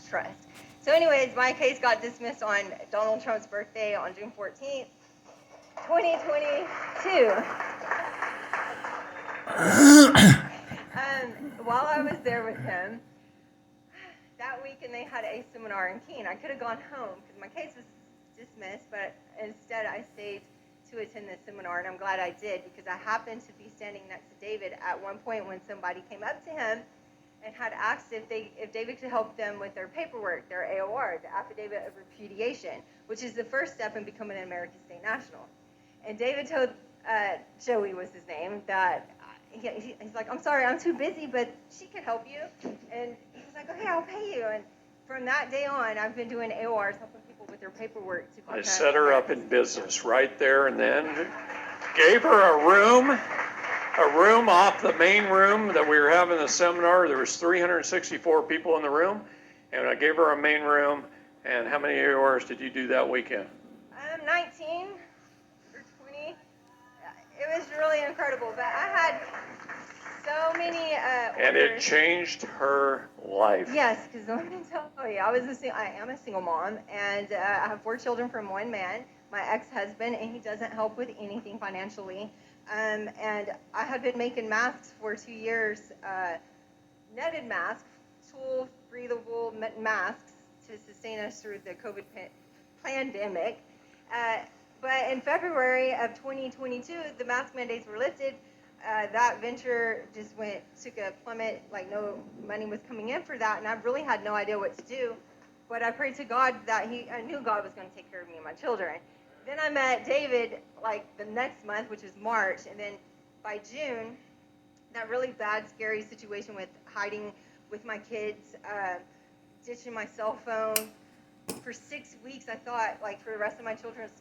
trust. So anyways, my case got dismissed on Donald Trump's birthday on June 14th, 2022. While I was there with him, that weekend they had a seminar in Keene. I could have gone home because my case was dismissed, but instead I stayed to attend this seminar, and I'm glad I did because I happened to be standing next to David at one point when somebody came up to him and had asked if David could help them with their paperwork, their AOR, the Affidavit of Repudiation, which is the first step in becoming an American State National. And David told Joey was his name that he's like, I'm sorry, I'm too busy, but she could help you. And he was like, okay, I'll pay you. And from that day on, I've been doing AORs, helping people with their paperwork. I set her up in business right there and then, gave her a room off the main room that we were having the seminar. There was 364 people in the room, and I gave her a main room. And how many AORs did you do that weekend? 19 or 20. It was really incredible, but I had so many and it changed her life. Yes, because let me tell you, I am a single mom, and I have 4 children from one man, my ex-husband, and he doesn't help with anything financially. And I had been making masks for 2 years, netted masks, tool breathable masks to sustain us through the COVID pandemic. But in February of 2022, the mask mandates were lifted. That venture just took a plummet, like no money was coming in for that, and I really had no idea what to do. But I prayed to God that I knew God was going to take care of me and my children. Then I met David like the next month, which was March, and then by June, that really bad, scary situation with hiding with my kids, ditching my cell phone. For 6 weeks, I thought, like, for the rest of my children's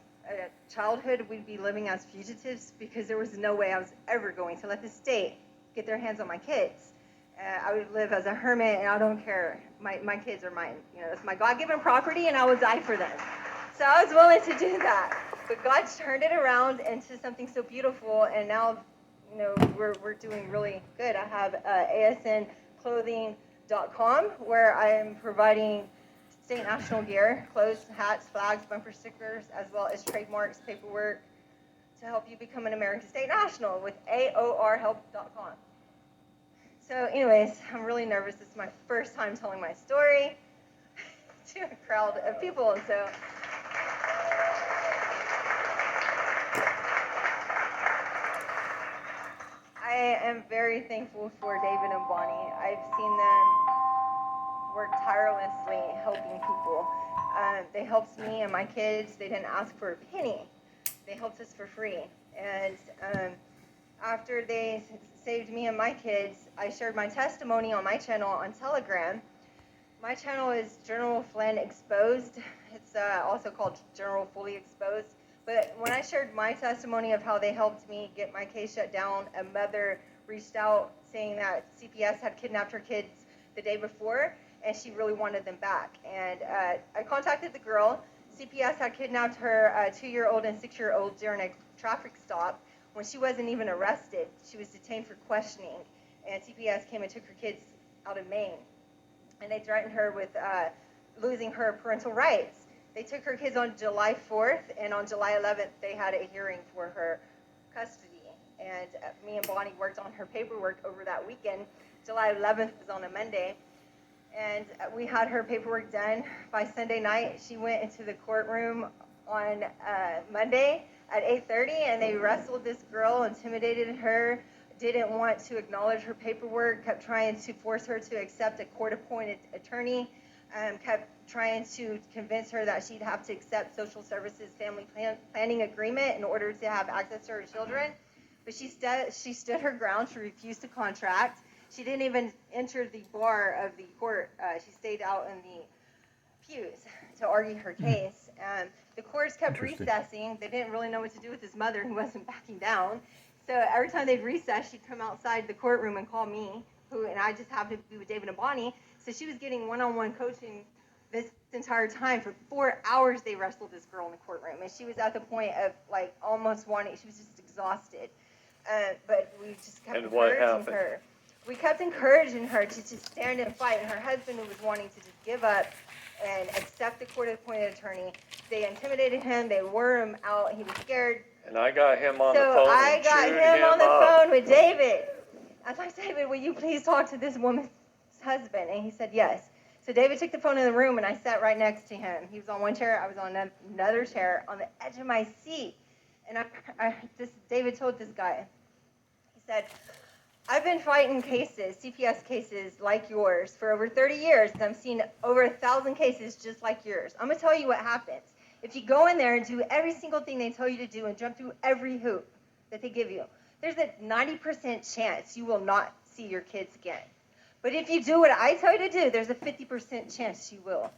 childhood, we'd be living as fugitives because there was no way I was ever going to let the state get their hands on my kids. I would live as a hermit, and I don't care. My kids are mine. You know, it's my God-given property, and I would die for them. So I was willing to do that. But God turned it around into something so beautiful, and now, you know, we're doing really good. I have asnclothing.com where I am providing state national gear, clothes, hats, flags, bumper stickers, as well as trademarks, paperwork, to help you become an American State National with aorhelp.com. So anyways, I'm really nervous. This is my first time telling my story to a crowd of people, and so I am very thankful for David and Bonnie. I've seen them work tirelessly helping people. They helped me and my kids. They didn't ask for a penny. They helped us for free. And after they saved me and my kids, I shared my testimony on my channel on Telegram. My channel is General Flynn Exposed. It's also called General Fully Exposed. But when I shared my testimony of how they helped me get my case shut down, a mother reached out saying that CPS had kidnapped her kids the day before, and she really wanted them back. And I contacted the girl. CPS had kidnapped her 2-year-old and 6-year-old during a traffic stop when she wasn't even arrested. She was detained for questioning, and CPS came and took her kids out of Maine. And they threatened her with losing her parental rights. They took her kids on July 4th, and on July 11th, they had a hearing for her custody. And me and Bonnie worked on her paperwork over that weekend. July 11th was on a Monday. And we had her paperwork done by Sunday night. She went into the courtroom on Monday at 8:30, and they wrestled this girl, intimidated her, didn't want to acknowledge her paperwork, kept trying to force her to accept a court-appointed attorney, kept trying to convince her that she'd have to accept social services family planning agreement in order to have access to her children. But she stood her ground. She refused to contract. She didn't even enter the bar of the court. She stayed out in the pews to argue her case. The courts kept recessing. They didn't really know what to do with his mother, who wasn't backing down. So every time they'd recess, she'd come outside the courtroom and call me, and I just happened to be with David and Bonnie. So she was getting one-on-one coaching this entire time. For 4 hours, they wrestled this girl in the courtroom, and she was at the point of like almost wanting. She was just exhausted. But we just kept encouraging her. we kept encouraging her to just stand and fight. And her husband was wanting to just give up and accept the court-appointed attorney. They intimidated him. They wore him out. He was scared. And I got him on the So phone I and got chewed him on the up. phone with David. I was like, David, will you please talk to this woman's husband? And he said yes. So David took the phone in the room, and I sat right next to him. He was on one chair. I was on another chair on the edge of my seat. And David told this guy, he said, I've been fighting cases, CPS cases like yours for over 30 years, and I've seen over 1,000 cases just like yours. I'm going to tell you what happens. If you go in there and do every single thing they tell you to do and jump through every hoop that they give you, there's a 90% chance you will not see your kids again. But if you do what I tell you to do, there's a 50% chance you will.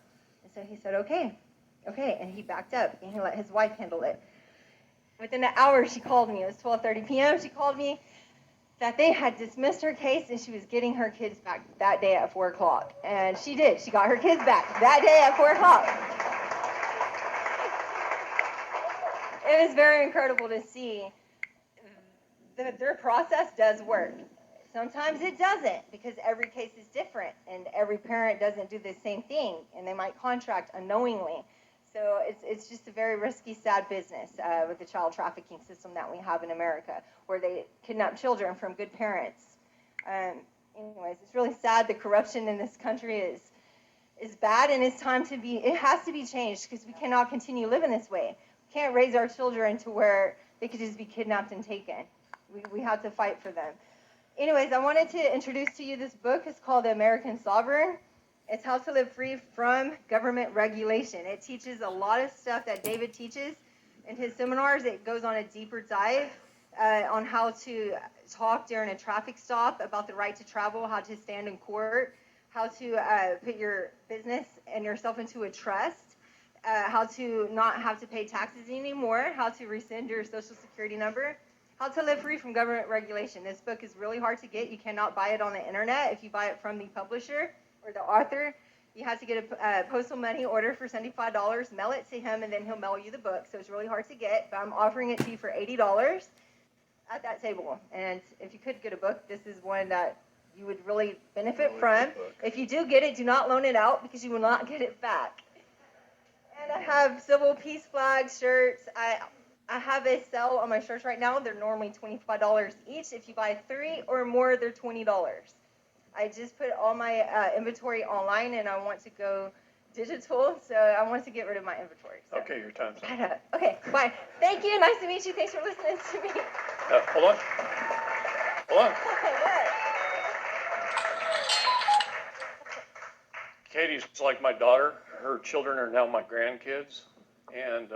And so he said, okay, and he backed up, and he let his wife handle it. Within an hour, she called me. It was 12:30 p.m. She called me that they had dismissed her case, and she was getting her kids back that day at 4 o'clock. And she did. She got her kids back that day at 4 o'clock. It was very incredible to see that their process does work. Sometimes it doesn't, because every case is different, and every parent doesn't do the same thing, and they might contract unknowingly. So it's just a very risky, sad business with the child trafficking system that we have in America, where they kidnap children from good parents. Anyways, it's really sad. The corruption in this country is bad, and it's time to be. It has to be changed, because we cannot continue living this way. We can't raise our children to where they could just be kidnapped and taken. We have to fight for them. Anyways, I wanted to introduce to you this book. It's called The American Sovereign. It's how to live free from government regulation. It teaches a lot of stuff that David teaches in his seminars. It goes on a deeper dive on how to talk during a traffic stop, about the right to travel, how to stand in court, how to put your business and yourself into a trust, how to not have to pay taxes anymore, how to rescind your social security number, how to live free from government regulation. This book is really hard to get. You cannot buy it on the internet. If you buy it from the publisher or the author, you have to get a postal money order for $75, mail it to him, and then he'll mail you the book. So it's really hard to get, but I'm offering it to you for $80 at that table. And if you could get a book, this is one that you would really benefit from. If you do get it, do not loan it out, because you will not get it back. And I have civil peace flag shirts. I have a sale on my shirts right now. They're normally $25 each. If you buy 3 or more, they're $20. I just put all my inventory online, and I want to go digital, so I want to get rid of my inventory. So. Okay, your time's up. Okay, bye. Thank you. Nice to meet you. Thanks for listening to me. Hold on. Katie's like my daughter. Her children are now my grandkids and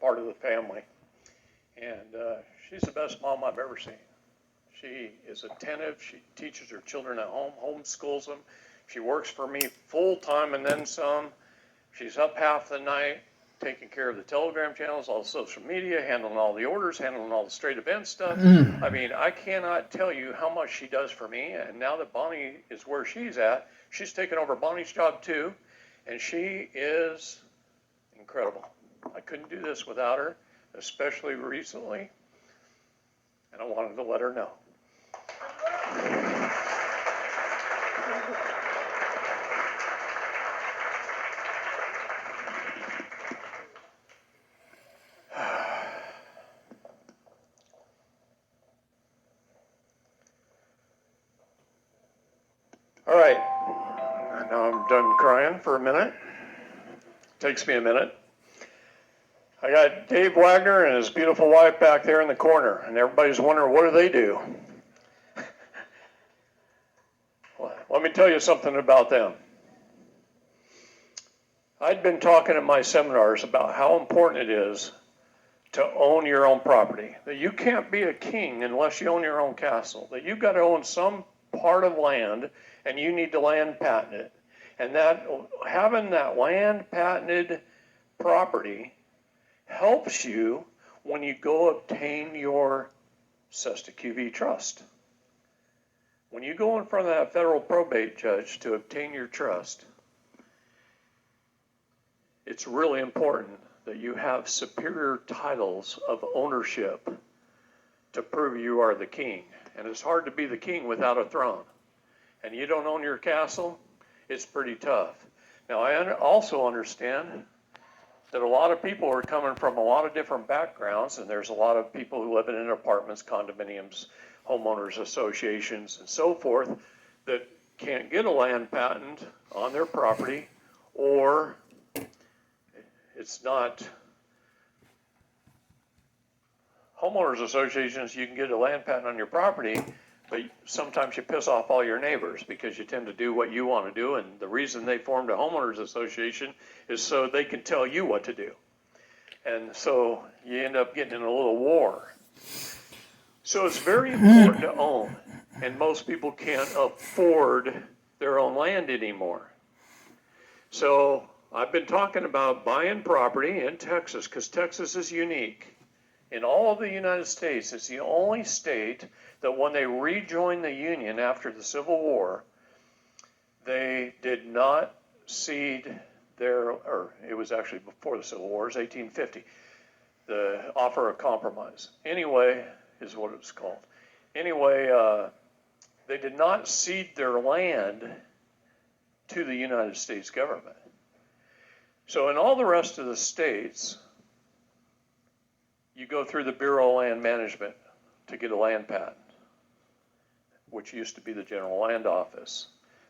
part of the family. And she's the best mom I've ever seen. She is attentive. She teaches her children at home, homeschools them. She works for me full time and then some. She's up half the night taking care of the Telegram channels, all the social media, handling all the orders, handling all the straight event stuff. I mean, I cannot tell you how much she does for me. And now that Bonnie is where she's at, she's taken over Bonnie's job too. And she is incredible. I couldn't do this without her, especially recently. And I wanted to let her know. All right, now I'm done crying for a minute. Takes me a minute. I got Dave Wagner and his beautiful wife back there in the corner, and everybody's wondering, what do they do? Well, let me tell you something about them. I'd been talking in my seminars about how important it is to own your own property, that you can't be a king unless you own your own castle, that you've got to own some part of land, and you need to land patent it. And that having that land patented property helps you when you go obtain your Sesta QV trust. When you go in front of that federal probate judge to obtain your trust, it's really important that you have superior titles of ownership to prove you are the king. And it's hard to be the king without a throne. and you don't own your castle, it's pretty tough. Now, I also understand that a lot of people are coming from a lot of different backgrounds, and there's a lot of people who live in apartments, condominiums, homeowners associations, and so forth, that can't get a land patent on their property, or it's not. Homeowners associations, you can get a land patent on your property, but sometimes you piss off all your neighbors because you tend to do what you want to do, and the reason they formed a homeowners association is so they can tell you what to do. And so you end up getting in a little war. So it's very important to own, and most people can't afford their own land anymore. So I've been talking about buying property in Texas, because Texas is unique. In all of the United States, it's the only state that when they rejoined the Union after the Civil War, they did not cede their, or it was actually before the Civil War, it was 1850, the offer of compromise. Anyway, is what it was called. Anyway, they did not cede their land to the United States government. So in all the rest of the states, you go through the Bureau of Land Management to get a land patent, which used to be the General Land Office.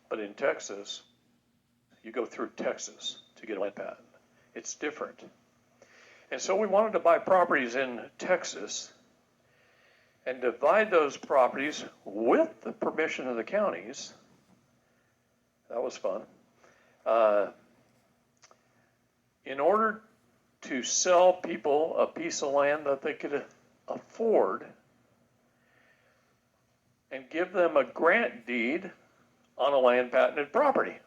But in Texas, you go through Texas to get a land patent. It's different. And so we wanted to buy properties in Texas and divide those properties with the permission of the counties. That was fun. In order to sell people a piece of land that they could afford and give them a grant deed on a land patented property.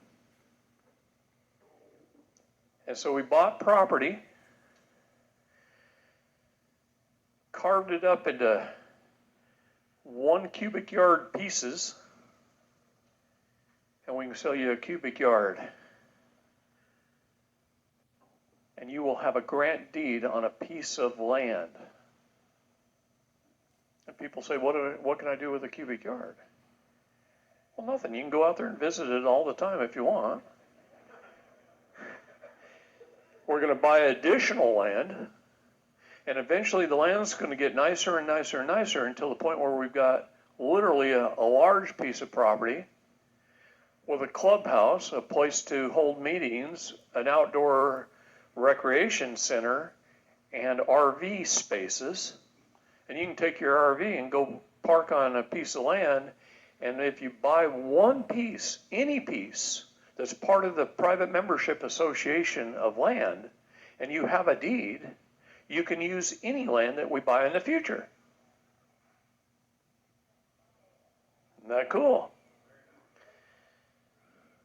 And so we bought property, carved it up into 1 cubic yard pieces, and we can sell you a cubic yard. And you will have a grant deed on a piece of land. And people say, what can I do with a cubic yard? Well, nothing. You can go out there and visit it all the time if you want. We're going to buy additional land, and eventually the land's going to get nicer and nicer and nicer until the point where we've got literally a large piece of property with a clubhouse, a place to hold meetings, an outdoor recreation center, and RV spaces. And you can take your RV and go park on a piece of land, and if you buy one piece, any piece, that's part of the private membership association of land, and you have a deed, you can use any land that we buy in the future. Isn't that cool?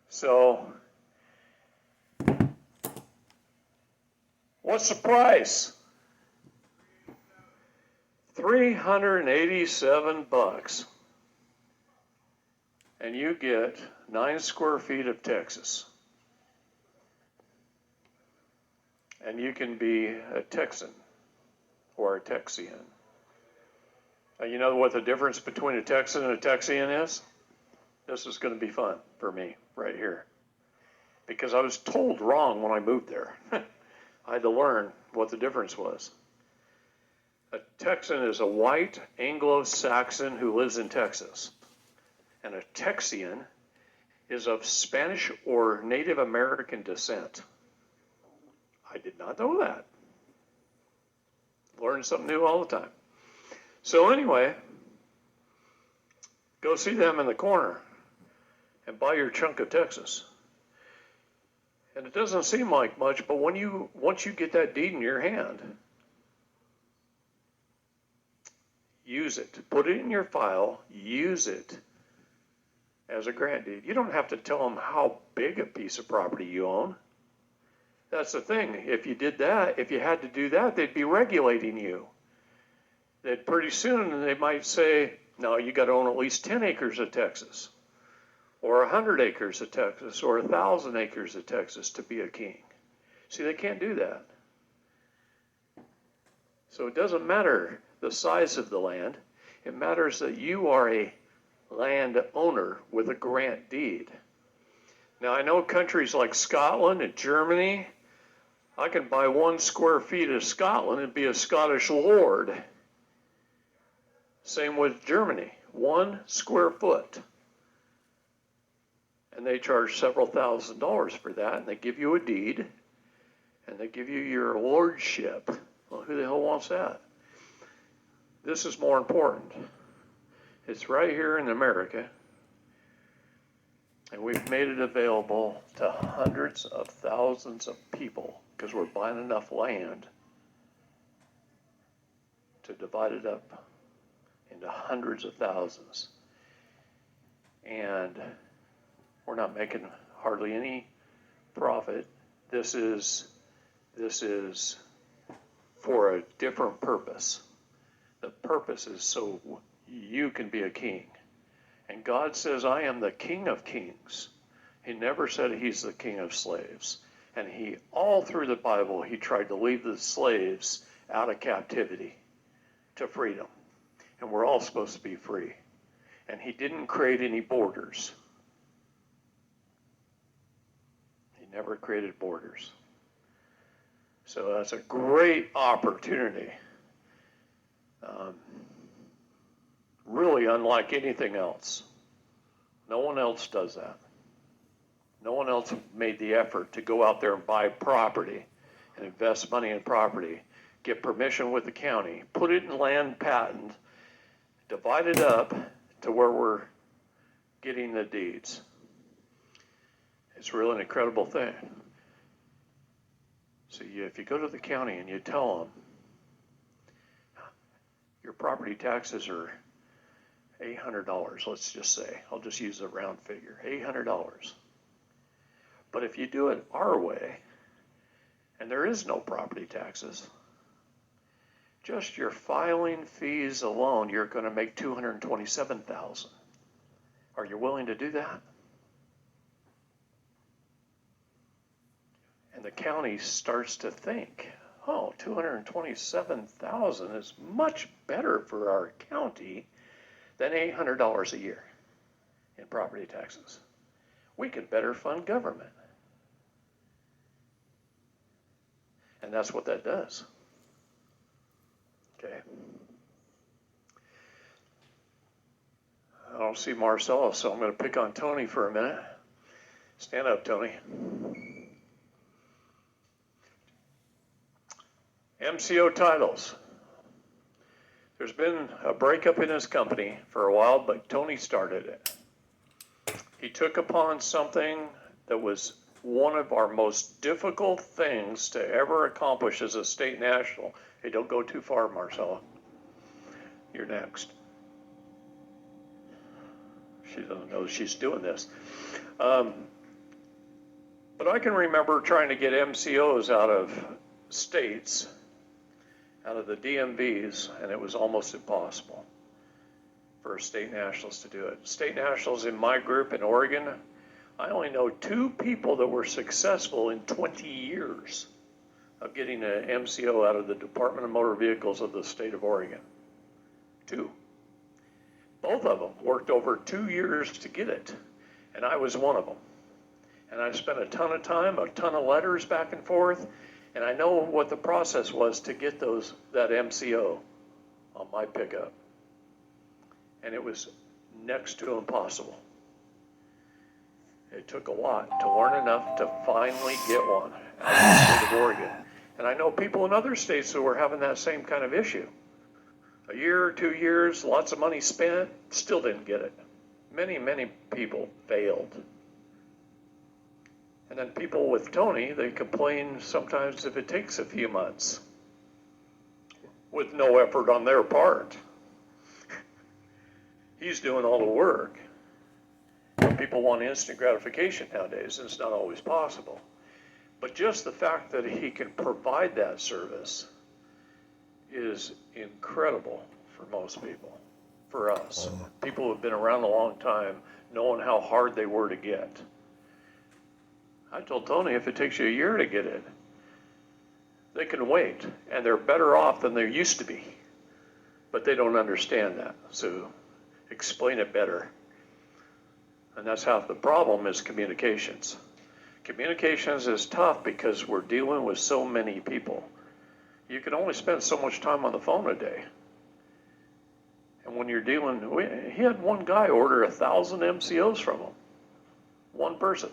So, what's the price? $387. And you get 9 square feet of Texas. And you can be a Texan or a Texian. Now, you know what the difference between a Texan and a Texian is? This is going to be fun for me right here. Because I was told wrong when I moved there. I had to learn what the difference was. A Texan is a white Anglo-Saxon who lives in Texas. And a Texian is of Spanish or Native American descent. I did not know that. Learn something new all the time. So anyway, go see them in the corner and buy your chunk of Texas. And it doesn't seem like much, but once you get that deed in your hand, use it. Put it in your file. Use it as a grant deed. You don't have to tell them how big a piece of property you own. That's the thing. If you did that, if you had to do that, they'd be regulating you. That pretty soon they might say, no, you got to own at least 10 acres of Texas, or 100 acres of Texas, or 1,000 acres of Texas to be a king. See, they can't do that. So it doesn't matter the size of the land. It matters that you are a landowner with a grant deed. Now I know countries like Scotland and Germany, I can buy 1 square feet of Scotland and be a Scottish lord. Same with Germany, 1 square foot. And they charge several $1,000s for that, and they give you a deed, and they give you your lordship. Well, who the hell wants that? This is more important. It's right here in America, and we've made it available to hundreds of thousands of people because we're buying enough land to divide it up into hundreds of thousands. And we're not making hardly any profit. This is for a different purpose. The purpose is so you can be a king. And God says, I am the King of Kings. He never said he's the king of slaves. And he, all through the Bible, he tried to lead the slaves out of captivity to freedom. And we're all supposed to be free. And he didn't create any borders. He never created borders. So that's a great opportunity. Really unlike anything else. No one else does that. No one else made the effort to go out there and buy property and invest money in property, get permission with the county, put it in land patent, divide it up to where we're getting the deeds. It's really an incredible thing. So if you go to the county and you tell them your property taxes are $800, let's just say, I'll just use a round figure, $800. But if you do it our way, and there is no property taxes, just your filing fees alone, you're going to make $227,000. Are you willing to do that? And the county starts to think, oh, $227,000 is much better for our county than $800 a year in property taxes. We could better fund government. And that's what that does. Okay. I don't see Marcella, so I'm going to pick on Tony for a minute. Stand up, Tony. MCO titles. There's been a breakup in his company for a while, but Tony started it. He took upon something that was one of our most difficult things to ever accomplish as a state national. Hey, don't go too far, Marcella. You're next. She doesn't know she's doing this. But I can remember trying to get MCOs out of states, out of the DMVs, and it was almost impossible for state nationals to do it. State nationals in my group in Oregon, I only know 2 people that were successful in 20 years of getting an MCO out of the Department of Motor Vehicles of the state of Oregon. 2. Both of them worked over 2 years to get it, and I was one of them. And I spent a ton of time, a ton of letters back and forth, and I know what the process was to get that MCO on my pickup. And it was next to impossible. It took a lot to learn enough to finally get one out of the state of Oregon. And I know people in other states who were having that same kind of issue. A year, 2 years, lots of money spent, still didn't get it. Many, many people failed. And then people with Tony, they complain sometimes if it takes a few months with no effort on their part. He's doing all the work. People want instant gratification nowadays, and it's not always possible. But just the fact that he can provide that service is incredible for most people, for us. People who have been around a long time, knowing how hard they were to get. I told Tony if it takes you a year to get it, they can wait, and they're better off than they used to be. But they don't understand that, so explain it better. And that's half the problem is communications. Communications is tough because we're dealing with so many people. You can only spend so much time on the phone a day. And when you're dealing, he had one guy order 1,000 MCOs from him. One person.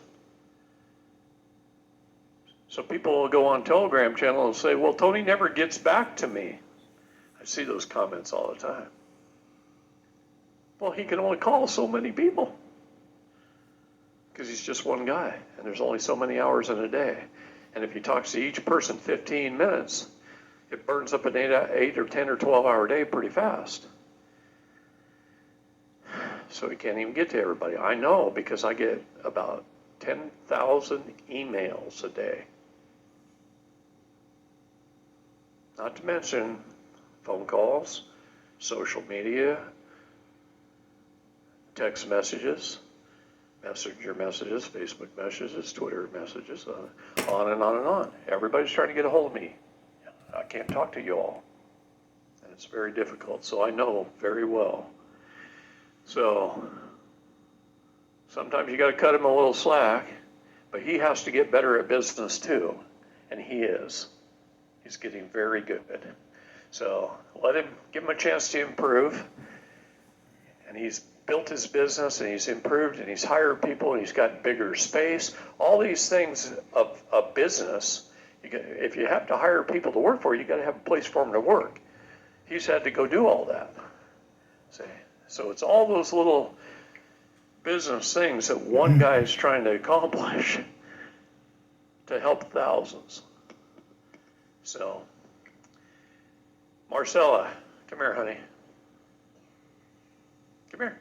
So people will go on Telegram channel and say, well, Tony never gets back to me. I see those comments all the time. Well, he can only call so many people because he's just one guy, and there's only so many hours in a day. And if he talks to each person 15 minutes, it burns up an 8 or 10 or 12-hour day pretty fast. So he can't even get to everybody. I know because I get about 10,000 emails a day. Not to mention phone calls, social media, text messages, messenger messages, Facebook messages, Twitter messages, on and on and on. Everybody's trying to get a hold of me. I can't talk to you all. And it's very difficult, so I know very well. So sometimes you got to cut him a little slack, but he has to get better at business too, and he is. He's getting very good. So give him a chance to improve. And he's built his business, and he's improved, and he's hired people, and he's got bigger space. All these things of business, if you have to hire people to work for you, you got to have a place for them to work. He's had to go do all that. See? So it's all those little business things that one guy is trying to accomplish to help thousands. So, Marcella, come here, honey. Come here.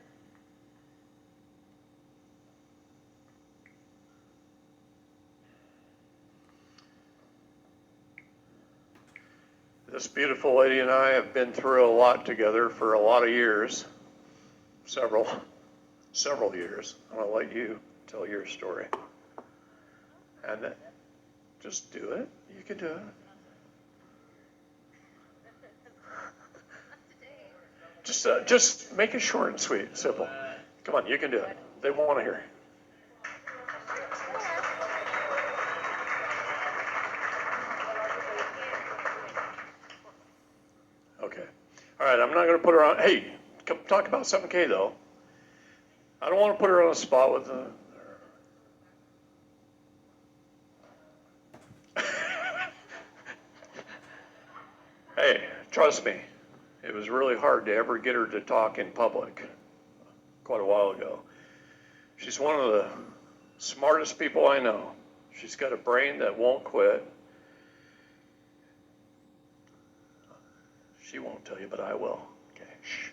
This beautiful lady and I have been through a lot together for a lot of years. Several years. I'm going to let you tell your story. And just do it. You can do it. Just make it short and sweet, simple. Come on, you can do it. They want to hear. Okay. All right, I'm not going to put her on. Hey, come talk about 7K though. I don't want to put her on a spot with the. Hey, trust me. It was really hard to ever get her to talk in public quite a while ago. She's one of the smartest people I know. She's got a brain that won't quit. She won't tell you, but I will. Okay. Shh.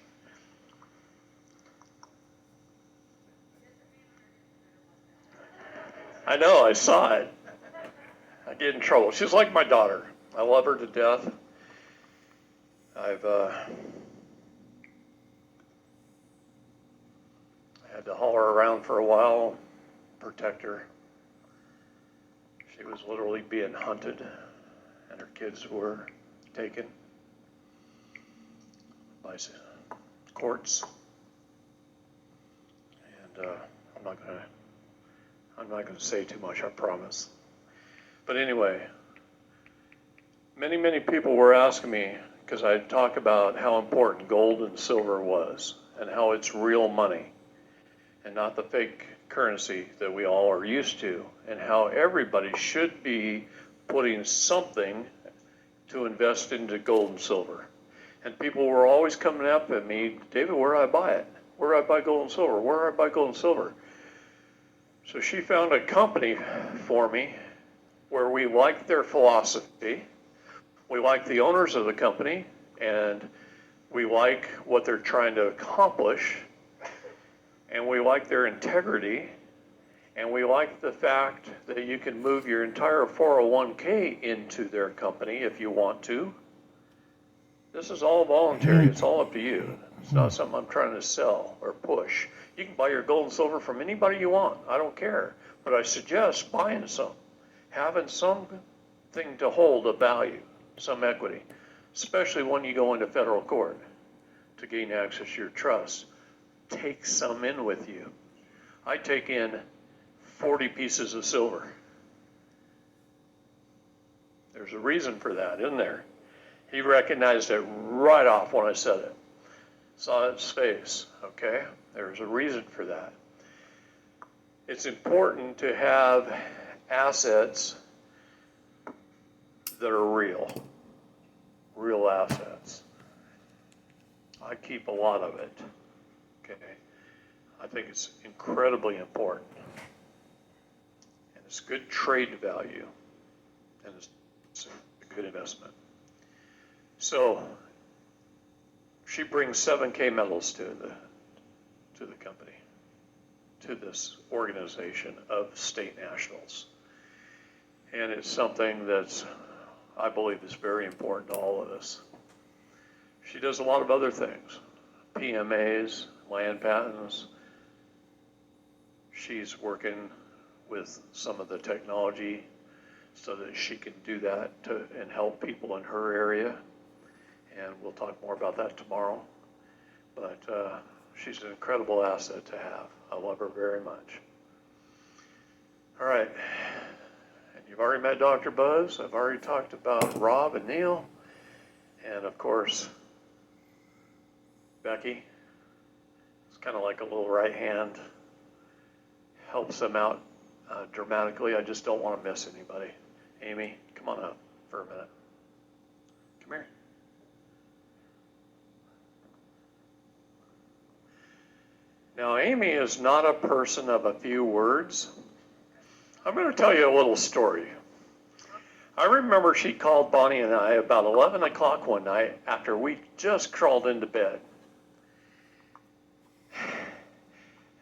I know, I saw it. I get in trouble. She's like my daughter. I love her to death. I had to haul her around for a while, protect her. She was literally being hunted, and her kids were taken by courts. And I'm not gonna say too much, I promise. But anyway, many people were asking me, because I talk about how important gold and silver was and how it's real money and not the fake currency that we all are used to, and how everybody should be putting something to invest into gold and silver. And people were always coming up at me, David, where do I buy it? Where do I buy gold and silver? Where do I buy gold and silver? So she found a company for me where we liked their philosophy. We like the owners of the company, and we like what they're trying to accomplish, and we like their integrity, and we like the fact that you can move your entire 401k into their company if you want to. This is all voluntary. It's all up to you. It's not something I'm trying to sell or push. You can buy your gold and silver from anybody you want. I don't care. But I suggest buying some, having something to hold of value, some equity, especially when you go into federal court to gain access to your trust. Take some in with you. I take in 40 pieces of silver. There's a reason for that, isn't there? He recognized it right off when I said it. Saw its face, okay? There's a reason for that. It's important to have assets that are real assets. I keep a lot of it, okay? I think it's incredibly important. And it's good trade value, and it's a good investment. So she brings 7K medals to the company, to this organization of state nationals. And it's something that's, I believe, is very important to all of us. She does a lot of other things, PMAs, land patents. She's working with some of the technology so that she can do that and help people in her area. And we'll talk more about that tomorrow. But she's an incredible asset to have. I love her very much. All right. And you've already met Dr. Buzz. I've already talked about Rob and Neil. And of course, Becky. It's kind of like a little right hand. Helps them out dramatically. I just don't want to miss anybody. Amy, come on up for a minute. Come here. Now, Amy is not a person of a few words. I'm going to tell you a little story. I remember she called Bonnie and I about 11 o'clock one night after we just crawled into bed.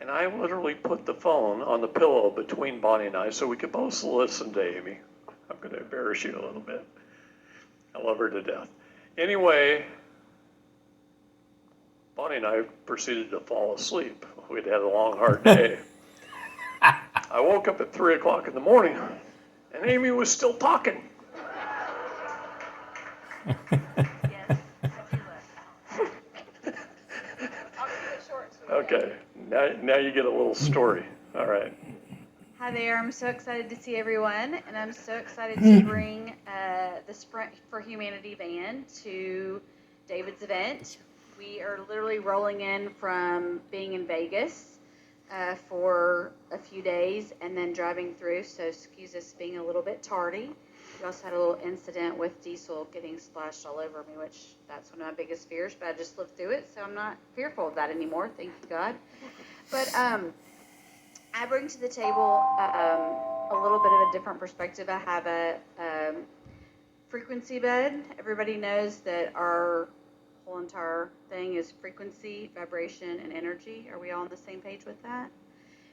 And I literally put the phone on the pillow between Bonnie and I so we could both listen to Amy. I'm going to embarrass you a little bit. I love her to death. Anyway, Bonnie and I proceeded to fall asleep. We'd had a long, hard day. I woke up at 3 o'clock in the morning, and Amy was still talking. Yes, as you left. I'll keep it short. Okay, now you get a little story. All right. Hi there, I'm so excited to see everyone, and I'm so excited to bring the Sprint for Humanity van to David's event. We are literally rolling in from being in Vegas for a few days and then driving through, so excuse us being a little bit tardy. We also had a little incident with diesel getting splashed all over me, which that's one of my biggest fears, but I just lived through it, so I'm not fearful of that anymore, thank you God. But I bring to the table a little bit of a different perspective. I have a frequency bed. Everybody knows that our whole entire thing is frequency, vibration, and energy. Are we all on the same page with that?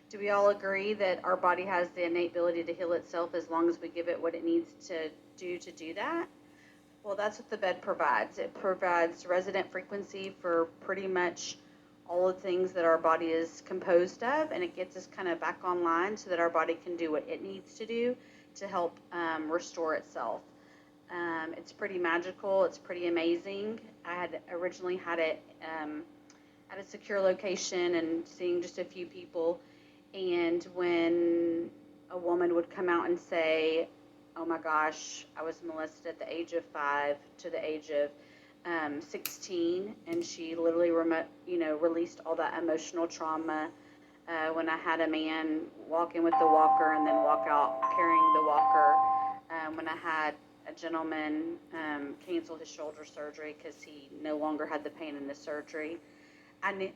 Do we all agree that our body has the innate ability to heal itself as long as we give it what it needs to do that? Well, that's what the bed provides. It provides resident frequency for pretty much all the things that our body is composed of, and it gets us kind of back online so that our body can do what it needs to do to help restore itself. It's pretty magical. It's pretty amazing. I had originally had it at a secure location and seeing just a few people, and when a woman would come out and say, oh my gosh, I was molested at the age of 5 to the age of 16, and she literally released all that emotional trauma. When I had a man walk in with the walker and then walk out carrying the walker, when I had a gentleman cancel his shoulder surgery because he no longer had the pain in the surgery. And the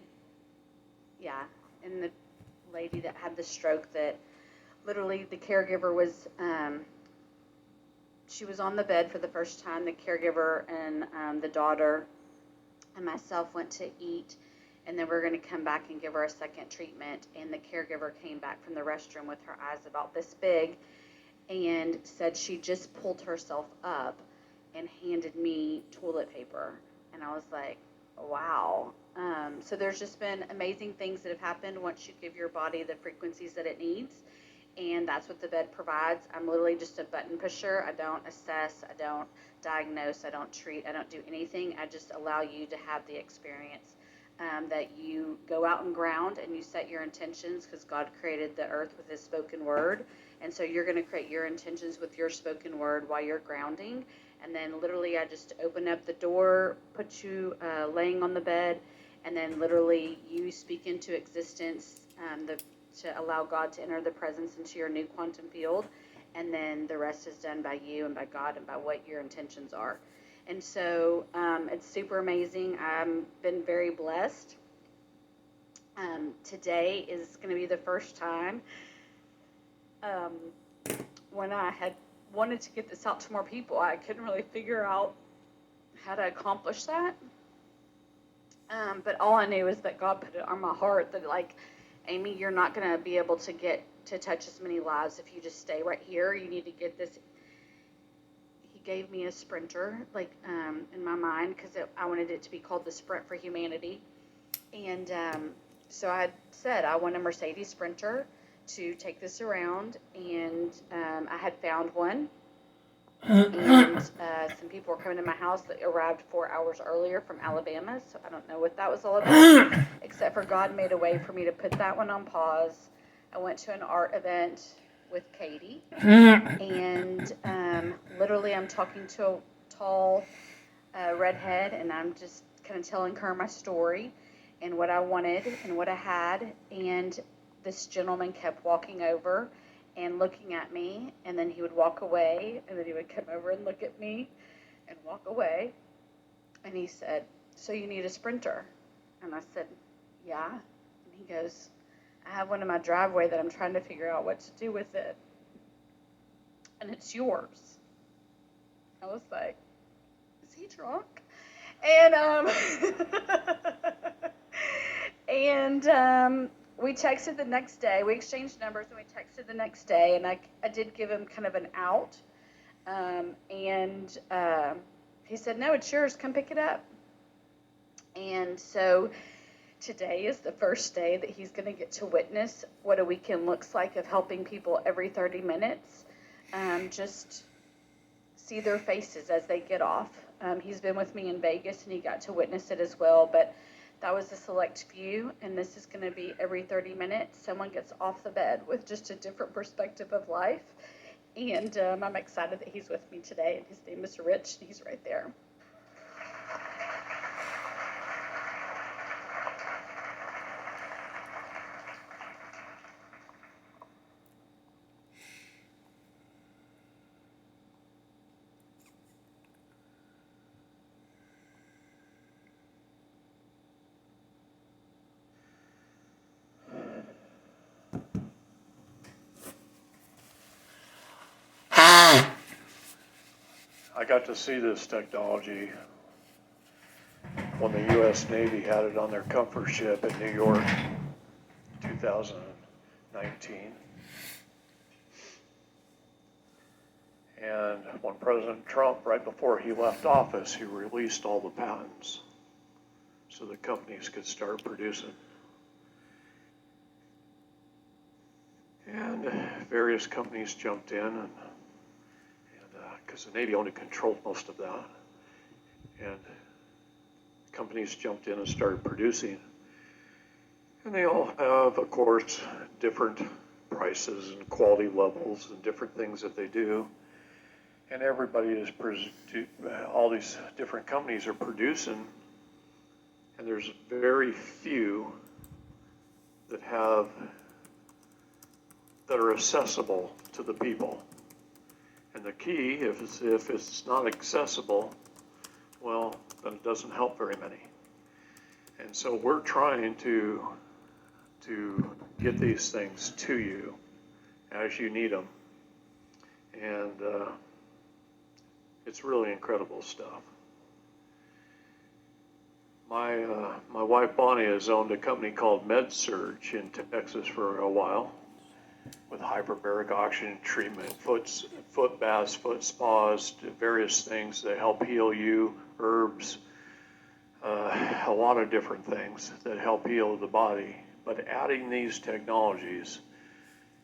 lady that had the stroke, that literally the caregiver was she was on the bed for the first time. The caregiver and the daughter and myself went to eat, and then we were going to come back and give her a second treatment. And the caregiver came back from the restroom with her eyes about this big and said she just pulled herself up and handed me toilet paper. And I was like, wow. So there's just been amazing things that have happened once you give your body the frequencies that it needs. And that's what the bed provides. I'm literally just a button pusher. I don't assess, I don't diagnose, I don't treat, I don't do anything. I just allow you to have the experience that you go out and ground and you set your intentions, because God created the earth with his spoken word. And so you're going to create your intentions with your spoken word while you're grounding. And then literally I just open up the door, put you laying on the bed, and then literally you speak into existence to allow God to enter the presence into your new quantum field. And then the rest is done by you and by God and by what your intentions are. And so it's super amazing. I've been very blessed. Today is going to be the first time when I had wanted to get this out to more people. I couldn't really figure out how to accomplish that. But all I knew is that God put it on my heart that, like, Amy, you're not going to be able to get to touch as many lives if you just stay right here. You need to get this. He gave me a sprinter, like, in my mind, because I wanted it to be called the Sprint for Humanity. And so I said I want a Mercedes Sprinter to take this around, and I had found one. And some people were coming to my house that arrived 4 hours earlier from Alabama, so I don't know what that was all about, except for God made a way for me to put that one on pause. I went to an art event with Katie, and literally I'm talking to a tall redhead, and I'm just kind of telling her my story and what I wanted and what I had, and this gentleman kept walking over and looking at me, and then he would walk away, and then he would come over and look at me and walk away. And he said, "So you need a Sprinter?" And I said, "Yeah." And he goes, "I have one in my driveway that I'm trying to figure out what to do with it, and it's yours." I was like, "Is he drunk?" And we texted the next day. We exchanged numbers, and we texted the next day, and I did give him kind of an out. He said, "No, it's yours. Come pick it up." And so today is the first day that he's going to get to witness what a weekend looks like of helping people every 30 minutes. Just see their faces as they get off. He's been with me in Vegas, and he got to witness it as well, but that was a select few, and this is going to be every 30 minutes. Someone gets off the bed with just a different perspective of life, and I'm excited that he's with me today, and his name is Rich, and he's right there. I got to see this technology when the U.S. Navy had it on their comfort ship in New York, 2019. And when President Trump, right before he left office, he released all the patents so the companies could start producing. And various companies jumped in, and because the Navy only controlled most of that, and companies jumped in and started producing. And they all have, of course, different prices and quality levels and different things that they do. And everybody is, all these different companies are producing, and there's very few that are accessible to the people. And the key, if it's not accessible, well, then it doesn't help very many. And so we're trying to get these things to you as you need them. And it's really incredible stuff. My wife Bonnie has owned a company called MedSurge in Texas for a while, with hyperbaric oxygen treatment, foot baths, foot spas, various things that help heal you, herbs, a lot of different things that help heal the body. But adding these technologies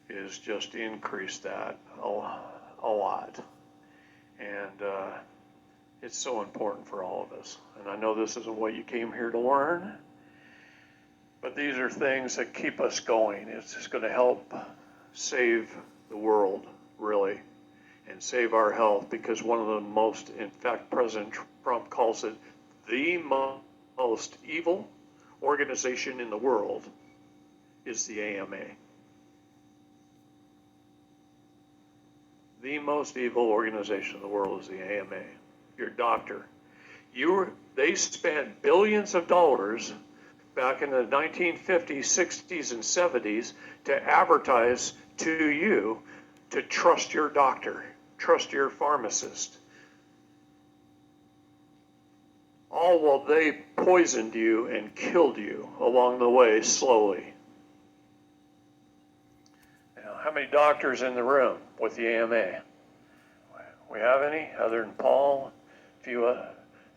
is just increased that a lot. And it's so important for all of us. And I know this isn't what you came here to learn, But these are things that keep us going. It's just going to help save the world, really, and save our health, because one of the most, in fact, President Trump calls it the most evil organization in the world is the AMA. The most evil organization in the world is the AMA. Your doctor. They spent billions of dollars back in the 1950s, 60s, and 70s to advertise to you to trust your doctor, trust your pharmacist. All while they poisoned you and killed you along the way slowly. Now, how many doctors in the room with the AMA? We have any other than Paul? A few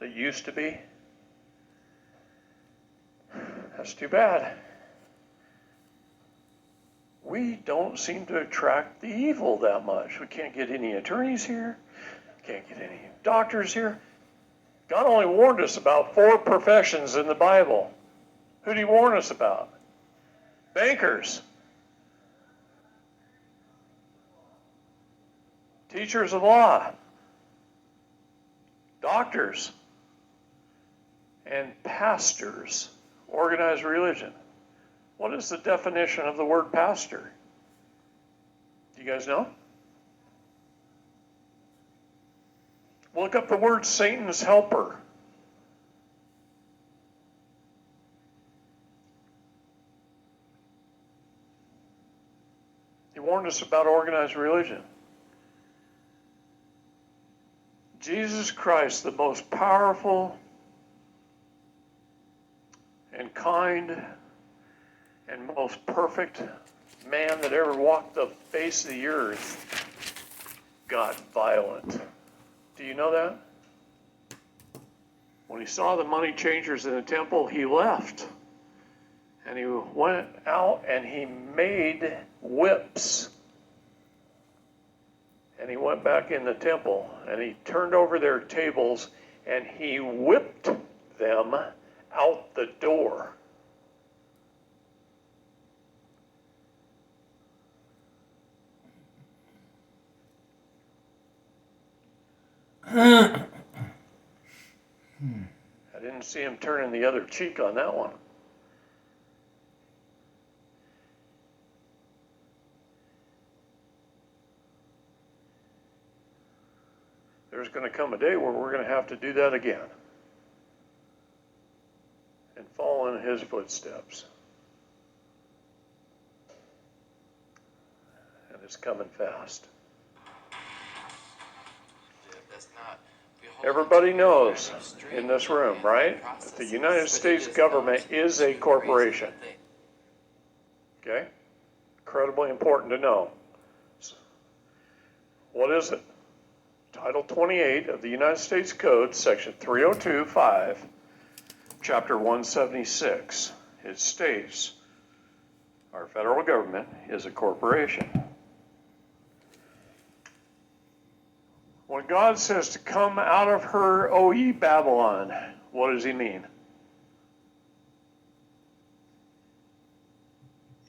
that used to be? That's too bad. We don't seem to attract the evil that much. We can't get any attorneys here. Can't get any doctors here. God only warned us about 4 professions in the Bible. Who did he warn us about? Bankers. Teachers of law. Doctors. And pastors. Organized religion. What is the definition of the word pastor? Do you guys know? Look up the word Satan's helper. He warned us about organized religion. Jesus Christ, the most powerful and kind and most perfect man that ever walked the face of the earth, got violent. Do you know that? When he saw the money changers in the temple, he left. And he went out and he made whips. And he went back in the temple and he turned over their tables and he whipped them out the door. I didn't see him turning the other cheek on that one. There's going to come a day where we're going to have to do that again and follow in his footsteps. And it's coming fast. Everybody knows in this room, right, that the United States government is a corporation. Okay? Incredibly important to know. What is it? Title 28 of the United States Code, Section 302(5), Chapter 176. It states, our federal government is a corporation. When God says to come out of her, O ye Babylon, what does he mean?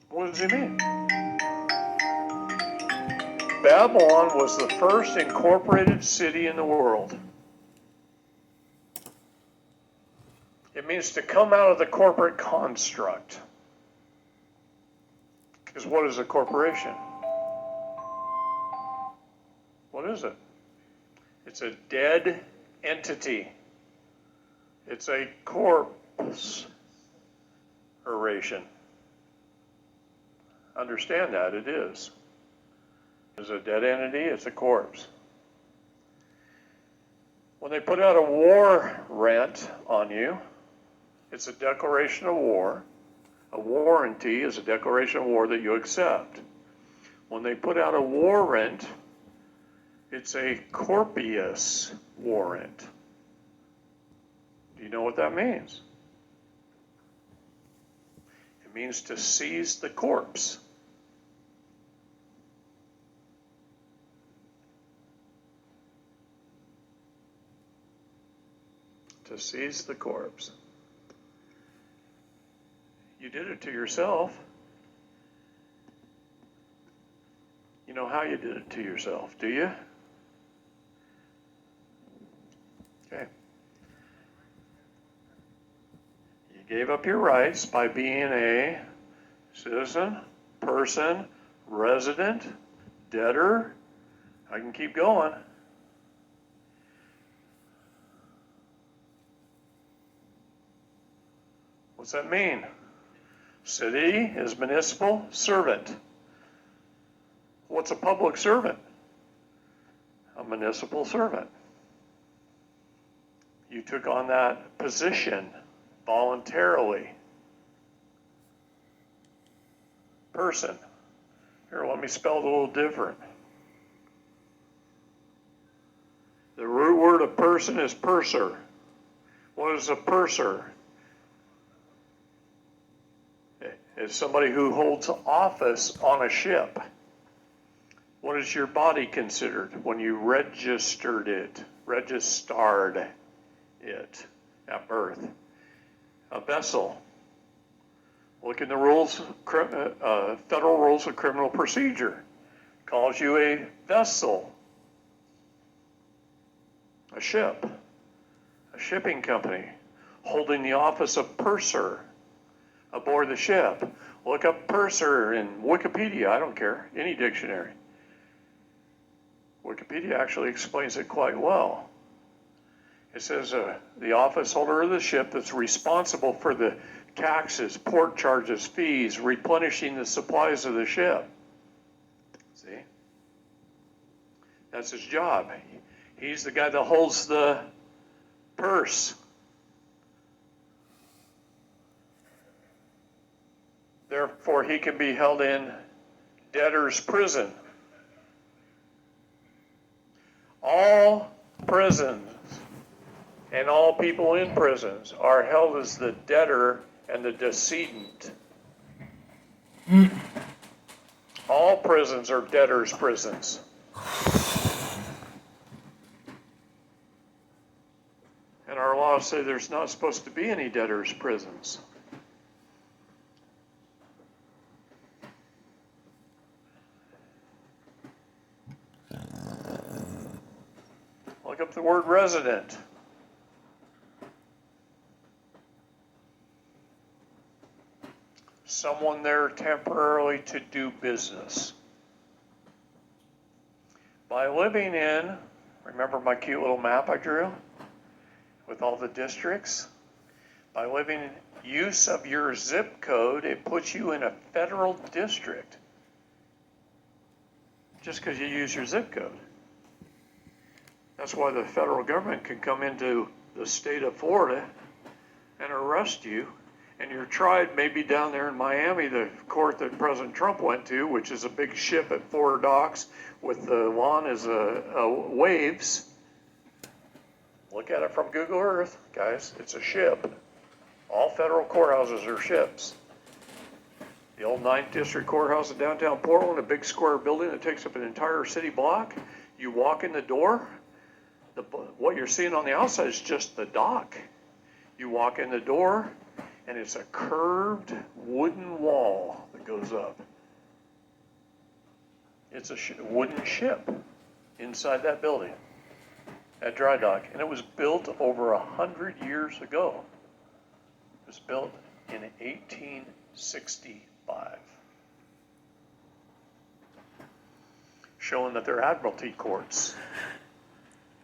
What does he mean? Babylon was the first incorporated city in the world. It means to come out of the corporate construct. Because what is a corporation? What is it? It's a dead entity. It's a corpse oration. Understand that, it is. It's a dead entity, it's a corpse. When they put out a warrant on you, it's a declaration of war. A warranty is a declaration of war that you accept. When they put out a warrant, it's a corpus warrant. Do you know what that means? It means to seize the corpse. To seize the corpse. You did it to yourself. You know how you did it to yourself, do you? Okay. You gave up your rights by being a citizen, person, resident, debtor. I can keep going. What's that mean? City is municipal servant. What's a public servant? A municipal servant. You took on that position voluntarily. Person. Here, let me spell it a little different. The root word of person is purser. What is a purser? It's somebody who holds office on a ship. What is your body considered when you registered it at birth? A vessel. Look in the rules, federal rules of criminal procedure. Calls you a vessel. A ship. A shipping company holding the office of purser aboard the ship. Look up purser in Wikipedia, I don't care, any dictionary. Wikipedia actually explains it quite well. It says the office holder of the ship that's responsible for the taxes, port charges, fees, replenishing the supplies of the ship. See? That's his job. He's the guy that holds the purse. Therefore, he can be held in debtor's prison. All prisons and all people in prisons are held as the debtor and the decedent. All prisons are debtor's prisons. And our laws say there's not supposed to be any debtor's prisons. Look up the word resident. Someone there temporarily to do business. By living in, remember my cute little map I drew with all the districts? By living in use of your zip code, it puts you in a federal district. Just because you use your zip code. That's why the federal government can come into the state of Florida and arrest you, and you're tried maybe down there in Miami, the court that President Trump went to, which is a big ship at Florida docks with the lawn as waves. Look at it from Google Earth, guys. It's a ship. All federal courthouses are ships. The old 9th District Courthouse in downtown Portland, a big square building that takes up an entire city block. You walk in the door, what you're seeing on the outside is just the dock. You walk in the door, and it's a curved wooden wall that goes up. It's a wooden ship inside that building, that dry dock. And it was built over 100 years ago. It was built in 1865. Showing that they're admiralty courts.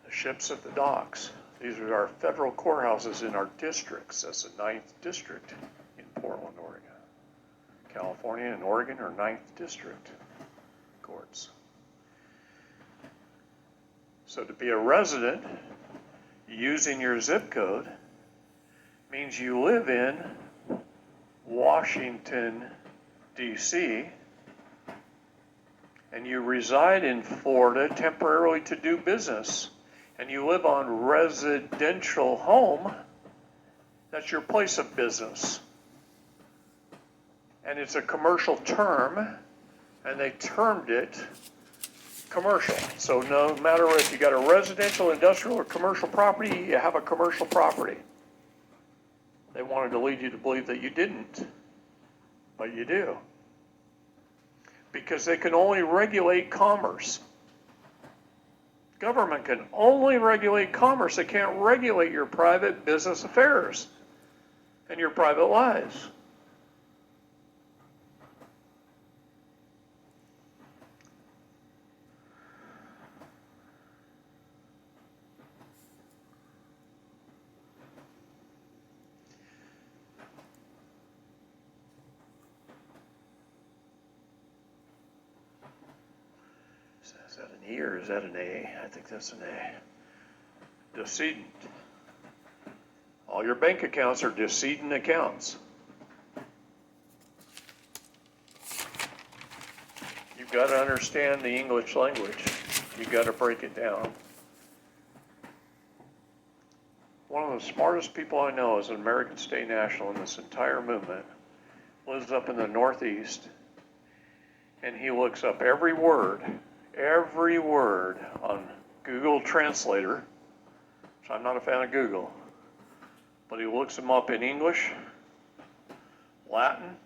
The ships at the docks. These are our federal courthouses in our districts. That's the 9th District in Portland, Oregon. California and Oregon are 9th District courts. So to be a resident using your zip code means you live in Washington, D.C., and you reside in Florida temporarily to do business. And you live on residential home, that's your place of business. And it's a commercial term, and they termed it commercial. So no matter if you got a residential, industrial, or commercial property, you have a commercial property. They wanted to lead you to believe that you didn't. But you do. Because they can only regulate commerce. Government can only regulate commerce. They can't regulate your private business affairs and your private lives. Is that an E or is that an A? I think that's an A. Decedent. All your bank accounts are decedent accounts. You've got to understand the English language. You've got to break it down. One of the smartest people I know is an American State National in this entire movement. Lives up in the Northeast, and he looks up every word on Google Translator. So I'm not a fan of Google, but he looks them up in English, Latin,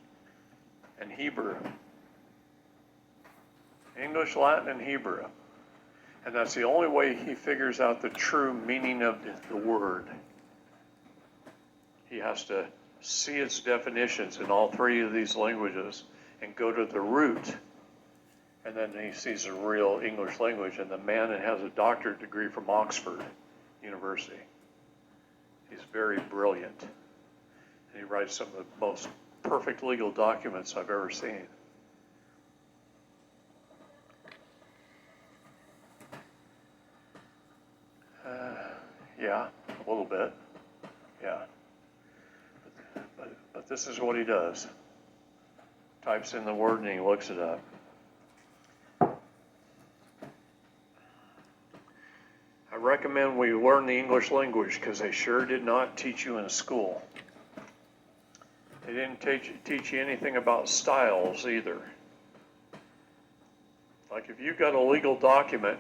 and Hebrew. English, Latin, and Hebrew. And that's the only way he figures out the true meaning of the word. He has to see its definitions in all three of these languages and go to the root. And then he sees the real English language. And the man has a doctorate degree from Oxford University. He's very brilliant. And he writes some of the most perfect legal documents I've ever seen. Yeah, a little bit. Yeah. But this is what he does. Types in the word and he looks it up. I recommend we learn the English language because they sure did not teach you in school. They didn't teach you anything about styles either. Like if you've got a legal document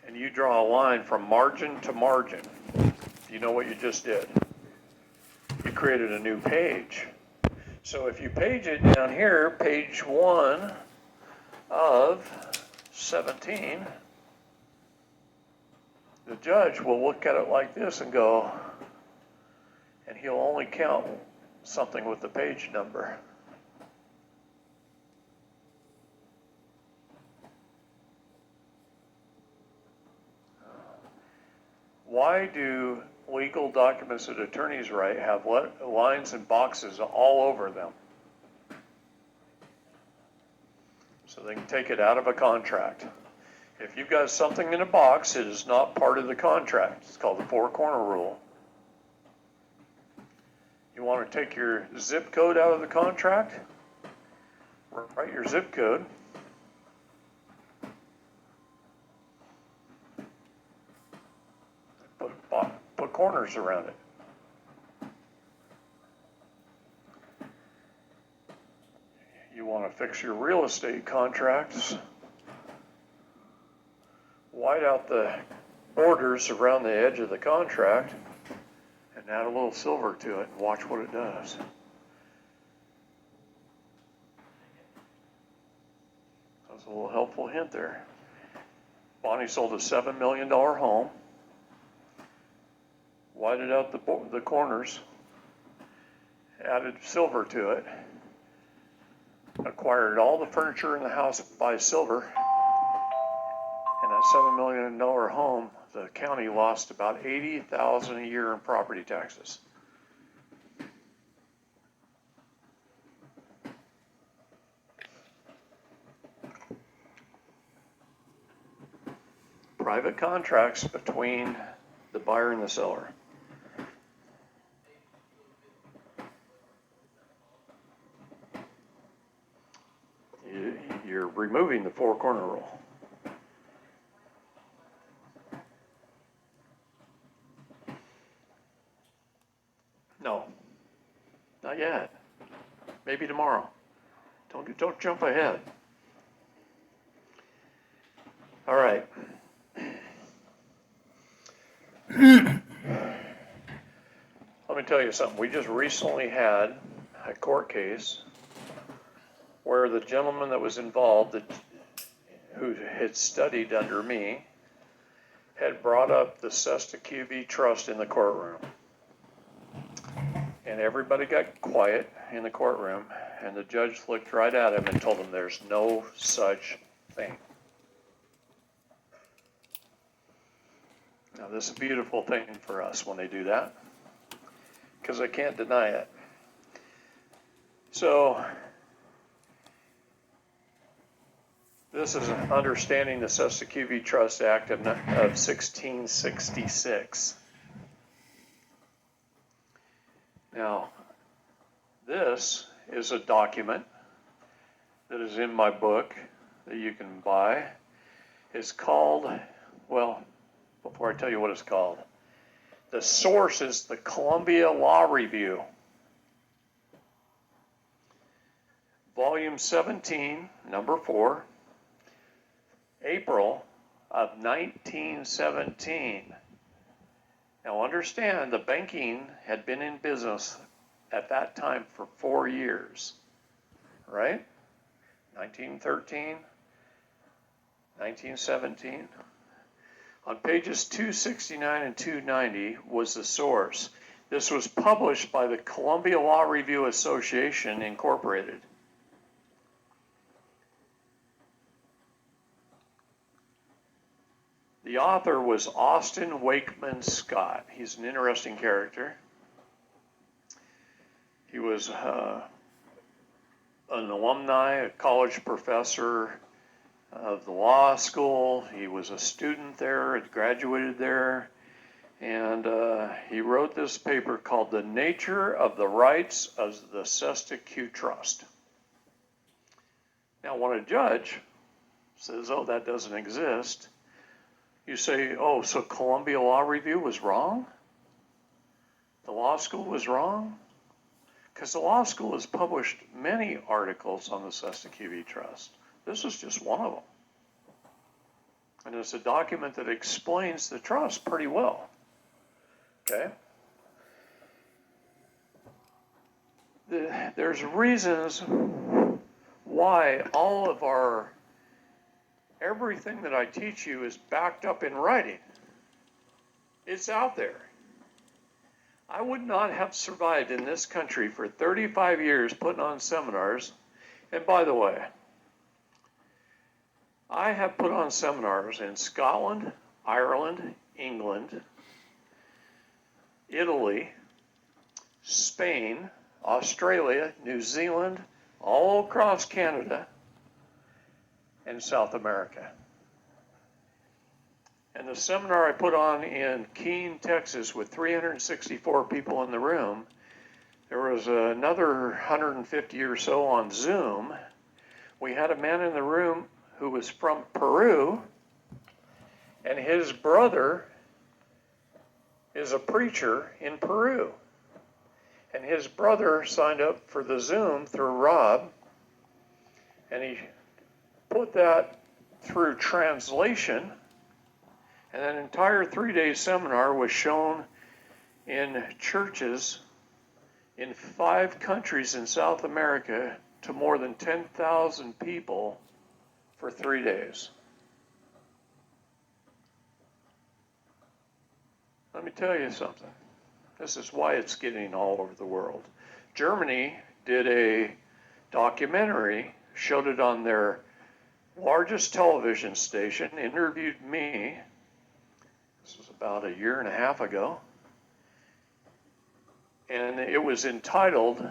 and you draw a line from margin to margin, you know what you just did? You created a new page. So if you page it down here, page 1 of 17, the judge will look at it like this and go, and he'll only count something with the page number. Why do legal documents that attorneys write have lines and boxes all over them? So they can take it out of a contract. If you've got something in a box, it is not part of the contract. It's called the four-corner rule. You want to take your zip code out of the contract? Write your zip code. Put corners around it. You want to fix your real estate contracts. White out the borders around the edge of the contract and add a little silver to it and watch what it does. That's a little helpful hint there. Bonnie sold a $7 million home, whited out the corners, added silver to it, acquired all the furniture in the house by silver. And that $7 million home, the county lost about $80,000 a year in property taxes. Private contracts between the buyer and the seller. You're removing the four-corner rule. No, not yet. Maybe tomorrow. Don't jump ahead. All right. Let me tell you something. We just recently had a court case where the gentleman that was involved, who had studied under me, had brought up the Sesta QV Trust in the courtroom. And everybody got quiet in the courtroom, and the judge looked right at him and told him there's no such thing. Now, this is a beautiful thing for us when they do that, because I can't deny it. So, this is understanding the Sesta QV Trust Act of 1666. Now, this is a document that is in my book that you can buy. It's called, well, before I tell you what it's called, the source is the Columbia Law Review. Volume 17, number 4, April of 1917. Now understand, the banking had been in business at that time for 4 years, right? 1913, 1917. On pages 269 and 290 was the source. This was published by the Columbia Law Review Association, Incorporated. The author was Austin Wakeman Scott. He's an interesting character. He was an alumni, a college professor of the law school. He was a student there, had graduated there, and he wrote this paper called The Nature of the Rights of the Sesta Q Trust. Now, when a judge says, oh, that doesn't exist, you say, oh, so Columbia Law Review was wrong? The law school was wrong? Because the law school has published many articles on the Sesta QV Trust. This is just one of them. And it's a document that explains the trust pretty well. Okay? There's reasons why all of everything that I teach you is backed up in writing. It's out there. I would not have survived in this country for 35 years putting on seminars. And by the way, I have put on seminars in Scotland, Ireland, England, Italy, Spain, Australia, New Zealand, all across Canada, and South America. And the seminar I put on in Keene, Texas, with 364 people in the room, there was another 150 or so on Zoom. We had a man in the room who was from Peru, and his brother is a preacher in Peru. And his brother signed up for the Zoom through Rob, and he put that through translation, and an entire 3-day seminar was shown in churches in 5 countries in South America to more than 10,000 people for 3 days. Let me tell you something. This is why it's getting all over the world. Germany did a documentary, showed it on their largest television station, interviewed me. This was about 1.5 years ago. And it was entitled,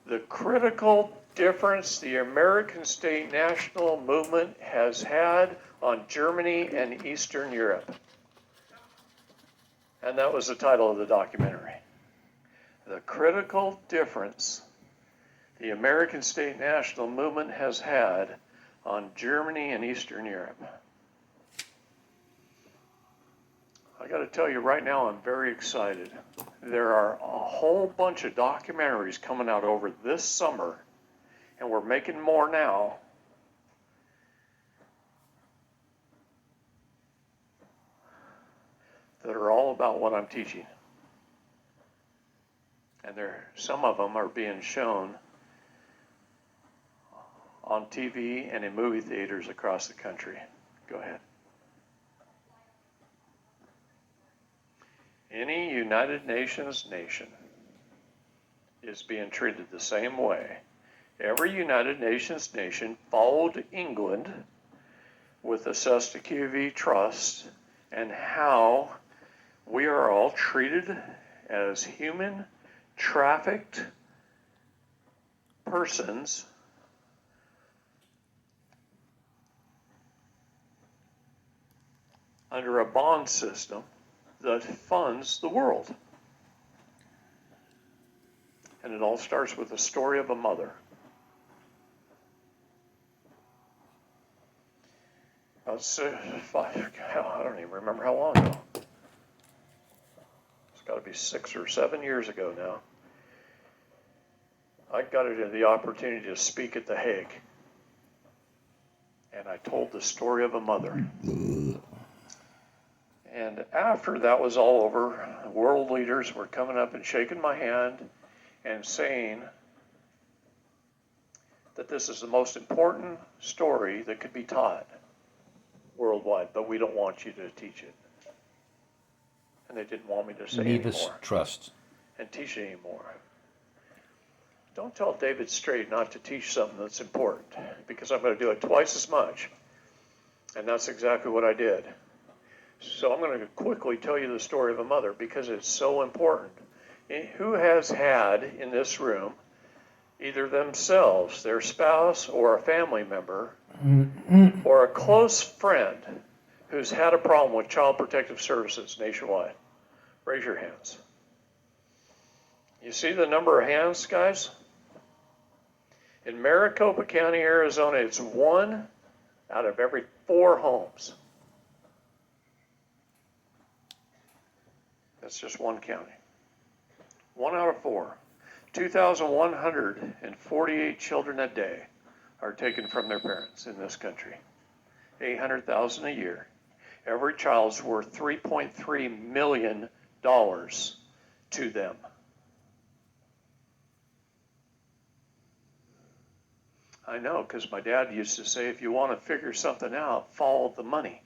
The Critical Difference the American State National Movement Has Had on Germany and Eastern Europe. And that was the title of the documentary. The Critical Difference the American State National Movement Has Had on Germany and Eastern Europe. I got to tell you right now, I'm very excited. There are a whole bunch of documentaries coming out over this summer, and we're making more now, that are all about what I'm teaching. And some of them are being shown on TV and in movie theaters across the country. Go ahead. Any United Nations nation is being treated the same way. Every United Nations nation followed England with the Cestui Que Vie Trust and how we are all treated as human trafficked persons under a bond system that funds the world. And it all starts with the story of a mother. I don't even remember how long ago. It's got to be 6 or 7 years ago now. I got the opportunity to speak at The Hague. And I told the story of a mother. And after that was all over, world leaders were coming up and shaking my hand and saying that this is the most important story that could be taught worldwide, but we don't want you to teach it. And they didn't want me to say Leave us anymore trust. and teach it anymore. Don't tell David Straight not to teach something that's important, because I'm going to do it twice as much. And that's exactly what I did. So I'm going to quickly tell you the story of a mother because it's so important. Who has had in this room either themselves, their spouse, or a family member, or a close friend who's had a problem with Child Protective Services nationwide? Raise your hands. You see the number of hands, guys? In Maricopa County, Arizona, it's 1 out of every 4 homes. That's just one county. 1 out of 4. 2,148 children a day are taken from their parents in this country. 800,000 a year. Every child's worth $3.3 million to them. I know, because my dad used to say, if you want to figure something out, follow the money.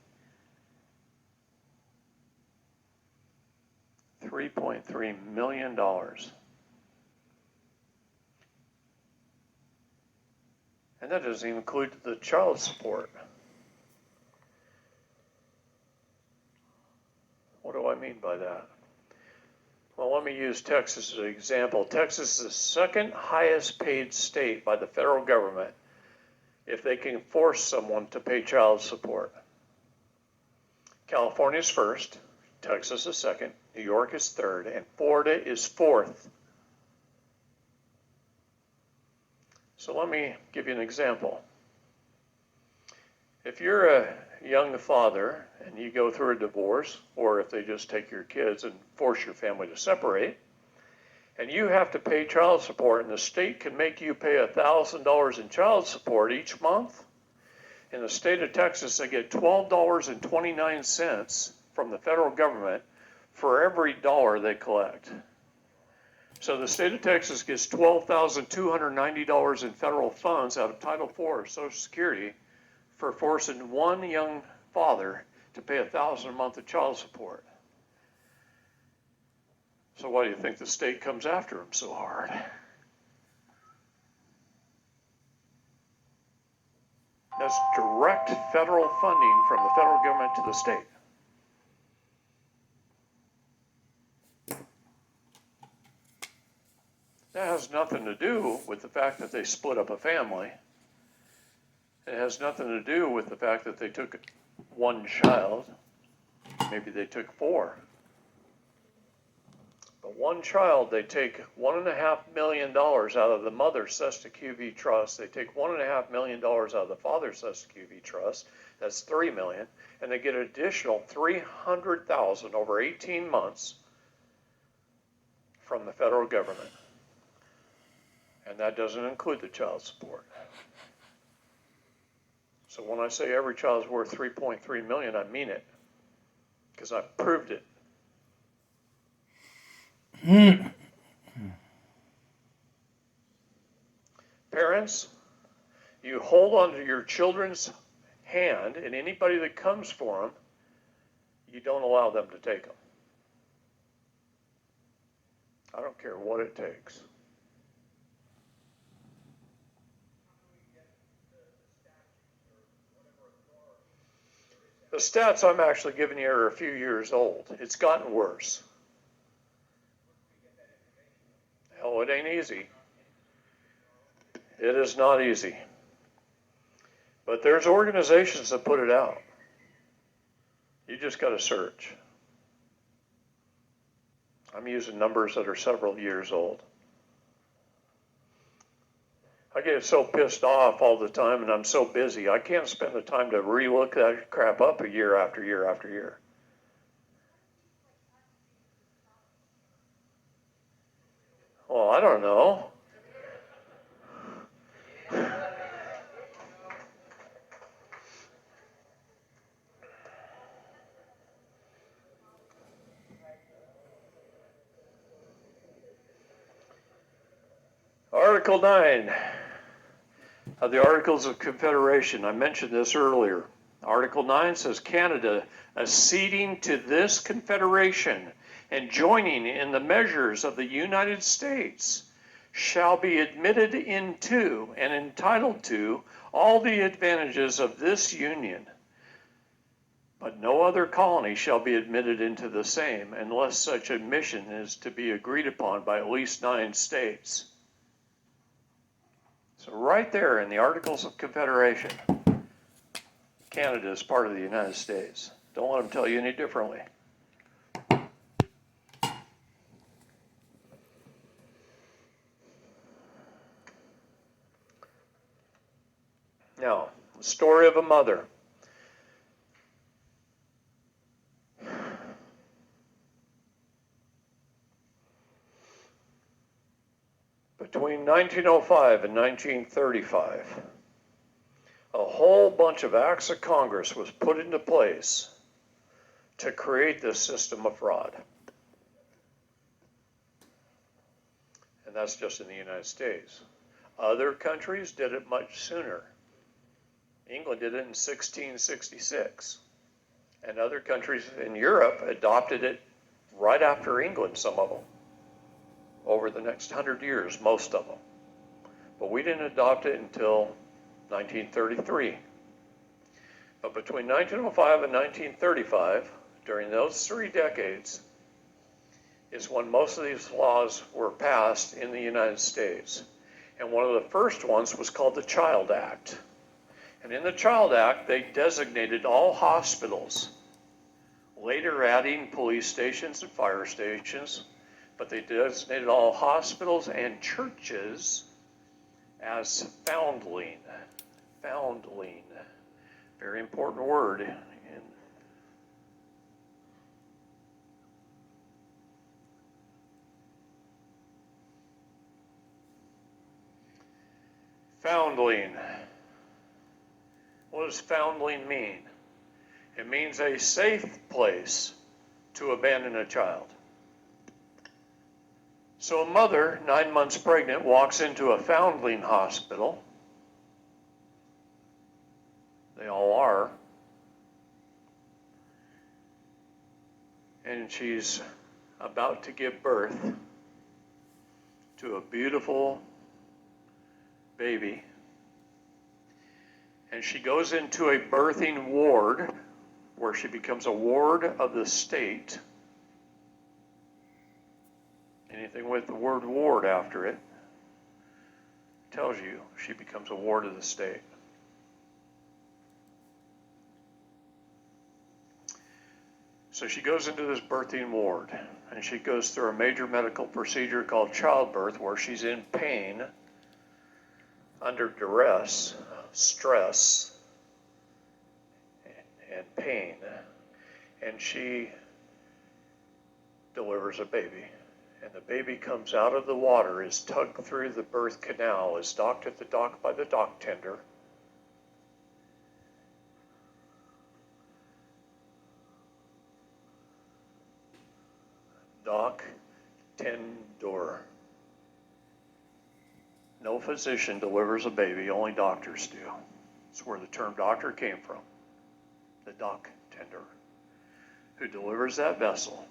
$3.3 million. And that doesn't even include the child support. What do I mean by that? Well, let me use Texas as an example. Texas is the second highest paid state by the federal government if they can force someone to pay child support. California's first, Texas is second, New York is third, and Florida is fourth. So let me give you an example. If you're a young father and you go through a divorce, or if they just take your kids and force your family to separate, and you have to pay child support, and the state can make you pay $1,000 in child support each month, in the state of Texas, they get $12.29 from the federal government for every dollar they collect. So the state of Texas gets $12,290 in federal funds out of Title IV of Social Security for forcing one young father to pay $1,000 a month of child support. So why do you think the state comes after him so hard? That's direct federal funding from the federal government to the state. That has nothing to do with the fact that they split up a family. It has nothing to do with the fact that they took one child. Maybe they took 4. But one child, they take $1.5 million out of the mother's Cestui Que Vie Trust. They take $1.5 million out of the father's Cestui Que Vie Trust. That's $3 million. And they get an additional $300,000 over 18 months from the federal government. And that doesn't include the child support. So when I say every child is worth $3.3 million, I mean it, because I've proved it. Parents, you hold on to your children's hand, and anybody that comes for them, you don't allow them to take them. I don't care what it takes. The stats I'm actually giving you are a few years old. It's gotten worse. Hell, it ain't easy. It is not easy. But there's organizations that put it out. You just got to search. I'm using numbers that are several years old. I get so pissed off all the time, and I'm so busy, I can't spend the time to relook that crap up a year after year after year. Well, I don't know. Article 9 of the Articles of Confederation. I mentioned this earlier. Article 9 says Canada acceding to this confederation and joining in the measures of the United States shall be admitted into and entitled to all the advantages of this union. But no other colony shall be admitted into the same unless such admission is to be agreed upon by at least 9 states. So right there in the Articles of Confederation, Canada is part of the United States. Don't let them tell you any differently. Now, the story of a mother. Between 1905 and 1935, a whole bunch of acts of Congress was put into place to create this system of fraud. And that's just in the United States. Other countries did it much sooner. England did it in 1666. And other countries in Europe adopted it right after England, some of them. Over the next 100 years, most of them. But we didn't adopt it until 1933. But between 1905 and 1935, during those 3 decades, is when most of these laws were passed in the United States. And one of the first ones was called the Child Act. And in the Child Act, they designated all hospitals, later adding police stations and fire stations, but they designated all hospitals and churches as foundling. Foundling. Very important word. Foundling. What does foundling mean? It means a safe place to abandon a child. So a mother, 9 months pregnant, walks into a foundling hospital. They all are. And she's about to give birth to a beautiful baby. And she goes into a birthing ward where she becomes a ward of the state. Anything with the word ward after it tells you she becomes a ward of the state. So she goes into this birthing ward, and she goes through a major medical procedure called childbirth, where she's in pain, under duress, stress, and pain, and she delivers a baby. And the baby comes out of the water, is tugged through the birth canal, is docked at the dock by the dock tender. Dock tender. No physician delivers a baby, only doctors do. It's where the term doctor came from. The doc tender, who delivers that vessel.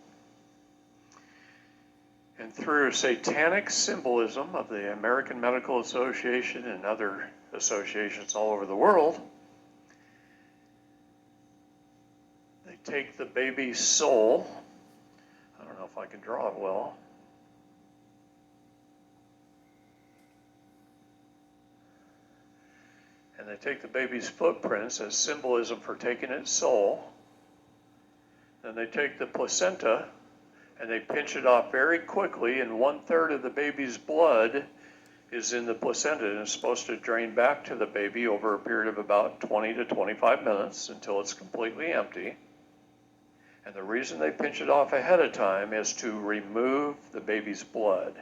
And through satanic symbolism of the American Medical Association and other associations all over the world, they take the baby's soul. I don't know if I can draw it well. And they take the baby's footprints as symbolism for taking its soul. Then they take the placenta and they pinch it off very quickly, and 1/3 of the baby's blood is in the placenta and is supposed to drain back to the baby over a period of about 20 to 25 minutes until it's completely empty. And the reason they pinch it off ahead of time is to remove the baby's blood,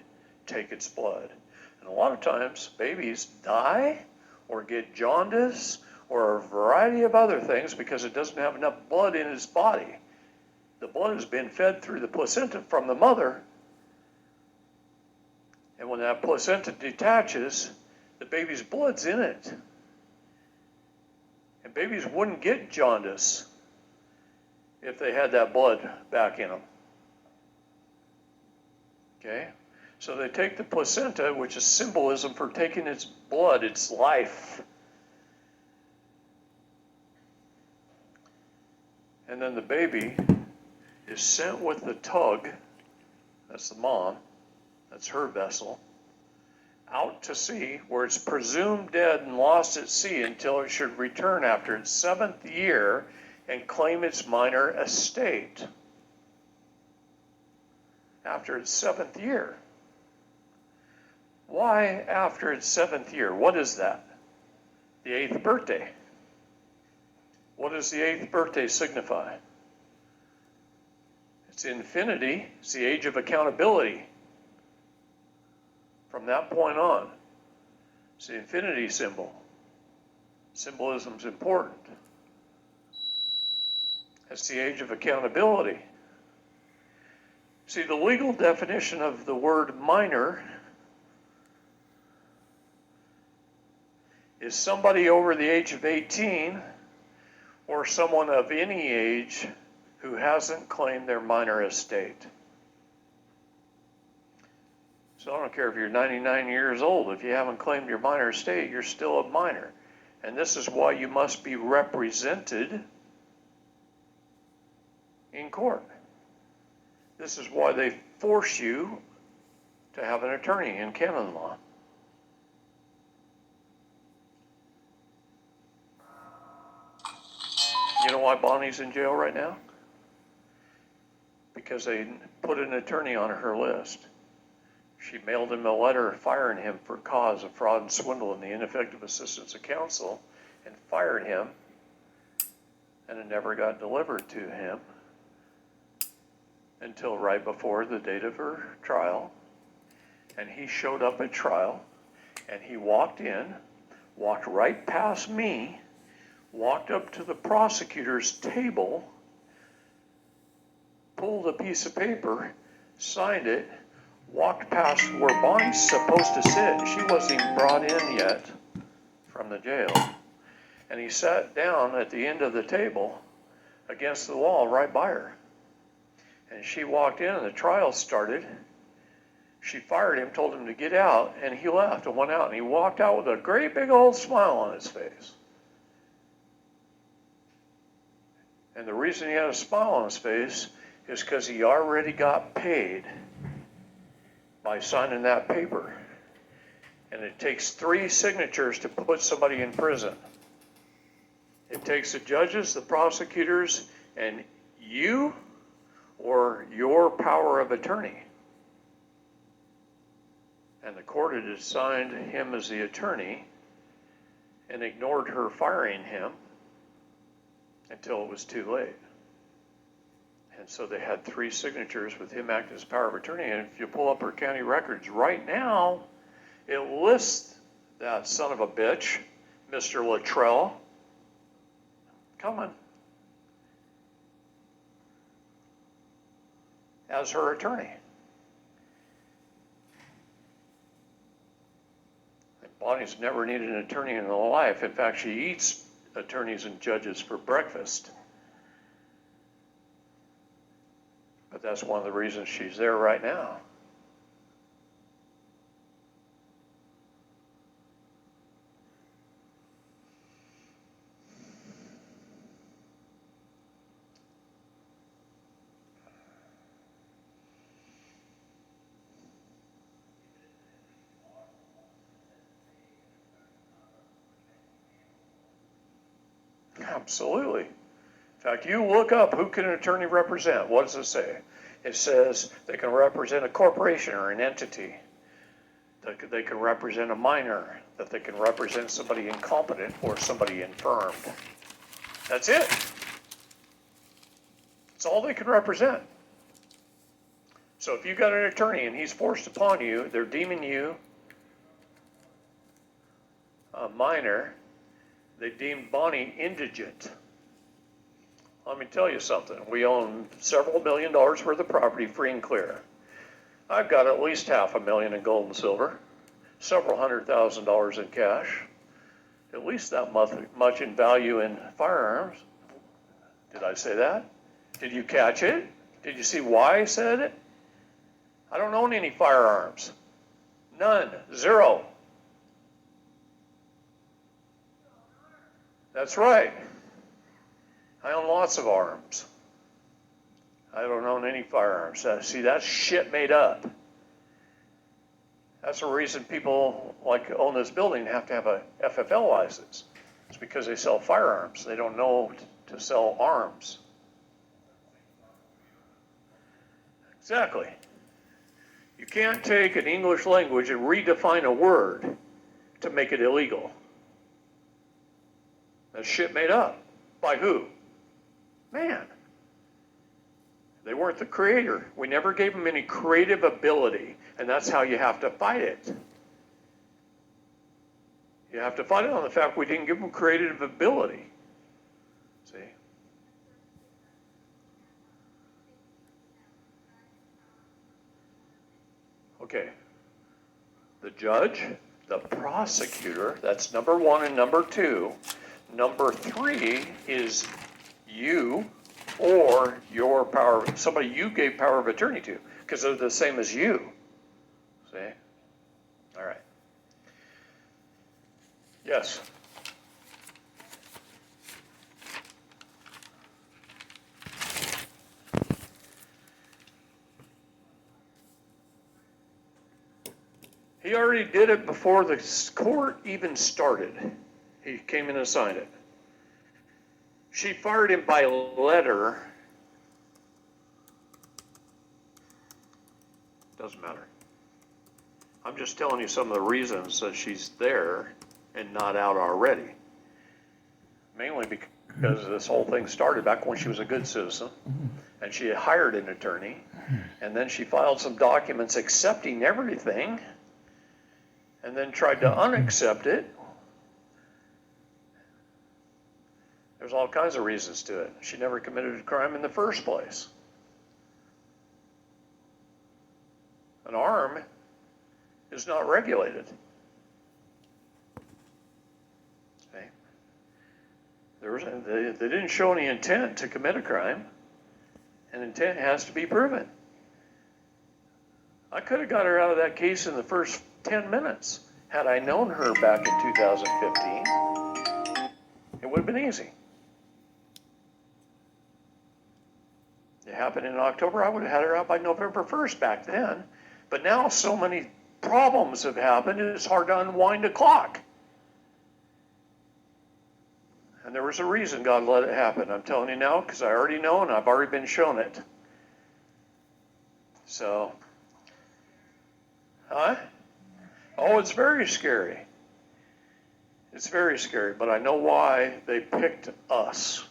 take its blood. And a lot of times babies die or get jaundice or a variety of other things because it doesn't have enough blood in its body. The blood has been fed through the placenta from the mother. And when that placenta detaches, the baby's blood's in it. And babies wouldn't get jaundice if they had that blood back in them. Okay? So they take the placenta, which is symbolism for taking its blood, its life. And then the baby is sent with the tug, that's the mom, that's her vessel, out to sea where it's presumed dead and lost at sea until it should return after its 7th year and claim its minor estate. After its 7th year. Why after its 7th year? What is that? The 8th birthday. What does the 8th birthday signify? It's infinity. It's the age of accountability. From that point on, it's the infinity symbol. Symbolism is important. It's the age of accountability. See, the legal definition of the word minor is somebody over the age of 18 or someone of any age who hasn't claimed their minor estate. So I don't care if you're 99 years old, if you haven't claimed your minor estate, you're still a minor. And this is why you must be represented in court. This is why they force you to have an attorney in canon law. You know why Bonnie's in jail right now? Because they put an attorney on her list. She mailed him a letter firing him for cause of fraud and swindle and the ineffective assistance of counsel and fired him, and it never got delivered to him until right before the date of her trial. And he showed up at trial, and he walked in, walked right past me, walked up to the prosecutor's table, pulled a piece of paper, signed it, walked past where Bonnie's supposed to sit. She wasn't even brought in yet from the jail. And he sat down at the end of the table against the wall right by her. And she walked in and the trial started. She fired him, told him to get out, and he left and went out. And he walked out with a great big old smile on his face. And the reason he had a smile on his face is because he already got paid by signing that paper. And it takes 3 signatures to put somebody in prison. It takes the judges, the prosecutors, and you or your power of attorney. And the court had assigned him as the attorney and ignored her firing him until it was too late. And so they had 3 signatures with him acting as power of attorney. And if you pull up her county records right now, it lists that son of a bitch, Mr. Luttrell, coming as her attorney. Bonnie's never needed an attorney in her life. In fact, she eats attorneys and judges for breakfast. But that's one of the reasons she's there right now. Absolutely. In fact, you look up who can an attorney represent. What does it say? It says they can represent a corporation or an entity. They can represent a minor. That they can represent somebody incompetent or somebody infirmed. That's it. That's all they can represent. So if you got an attorney and he's forced upon you, they're deeming you a minor. They deemed Bonnie indigent. Let me tell you something. We own several $1 million worth of property free and clear. I've got at least $500,000 in gold and silver, several $100,000 in cash, at least that much in value in firearms. Did I say that? Did you catch it? Did you see why I said it? I don't own any firearms. None. Zero. That's right. I own lots of arms. I don't own any firearms. See, that's shit made up. That's the reason people like own this building have to have a FFL license. It's because they sell firearms. They don't know to sell arms. Exactly. You can't take an English language and redefine a word to make it illegal. That's shit made up. By who? Man. They weren't the creator. We never gave them any creative ability, and that's how you have to fight it. You have to fight it on the fact we didn't give them creative ability. See? Okay. The judge, the prosecutor, that's number one and number two. Number three is you or your power, somebody you gave power of attorney to, because they're the same as you. See? All right. Yes. He already did it before the court even started. He came in and signed it. She fired him by letter. Doesn't matter. I'm just telling you some of the reasons that she's there and not out already. Mainly because this whole thing started back when she was a good citizen and she had hired an attorney, and then she filed some documents accepting everything and then tried to unaccept it. There's all kinds of reasons to it. She never committed a crime in the first place. An arm is not regulated. Okay. They didn't show any intent to commit a crime, and intent has to be proven. I could have got her out of that case in the first 10 minutes. Had I known her back in 2015, it would have been easy. It happened in October. I would have had her out by November 1st back then. But now so many problems have happened, it's hard to unwind the clock. And there was a reason God let it happen. I'm telling you now because I already know and I've already been shown it. So, huh? Oh, it's very scary. It's very scary, but I know why they picked us.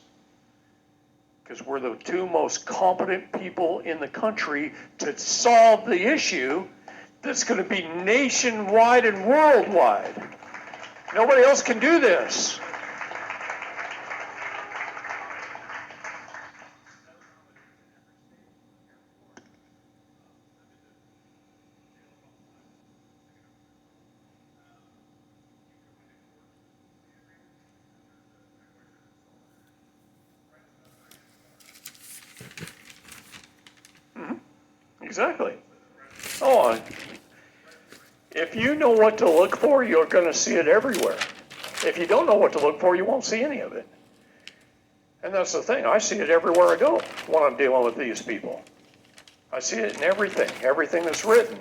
Because we're the two most competent people in the country to solve the issue that's going to be nationwide and worldwide. Nobody else can do this. Exactly. Oh, if you know what to look for, you're going to see it everywhere. If you don't know what to look for, you won't see any of it. And that's the thing. I see it everywhere I go when I'm dealing with these people. I see it in everything that's written.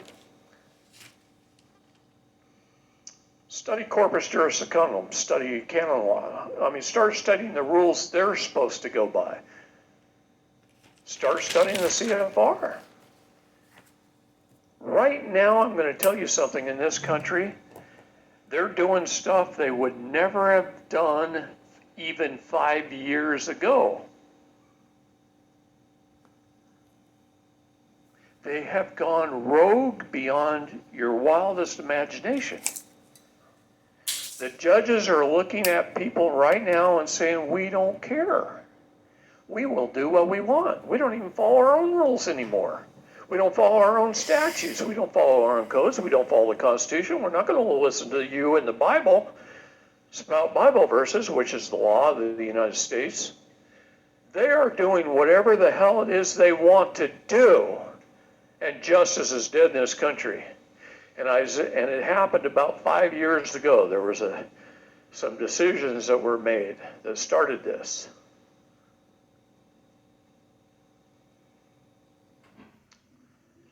Study corpus juris secundum, study canon law. Start studying the rules they're supposed to go by. Start studying the CFR. Right now, I'm going to tell you something in this country. They're doing stuff they would never have done even 5 years ago. They have gone rogue beyond your wildest imagination. The judges are looking at people right now and saying, we don't care. We will do what we want. We don't even follow our own rules anymore. We don't follow our own statutes. We don't follow our own codes. We don't follow the Constitution. We're not going to listen to you in the Bible. Spout Bible verses, which is the law of the United States. They are doing whatever the hell it is they want to do. And justice is dead in this country. And it happened about 5 years ago. There was some decisions that were made that started this.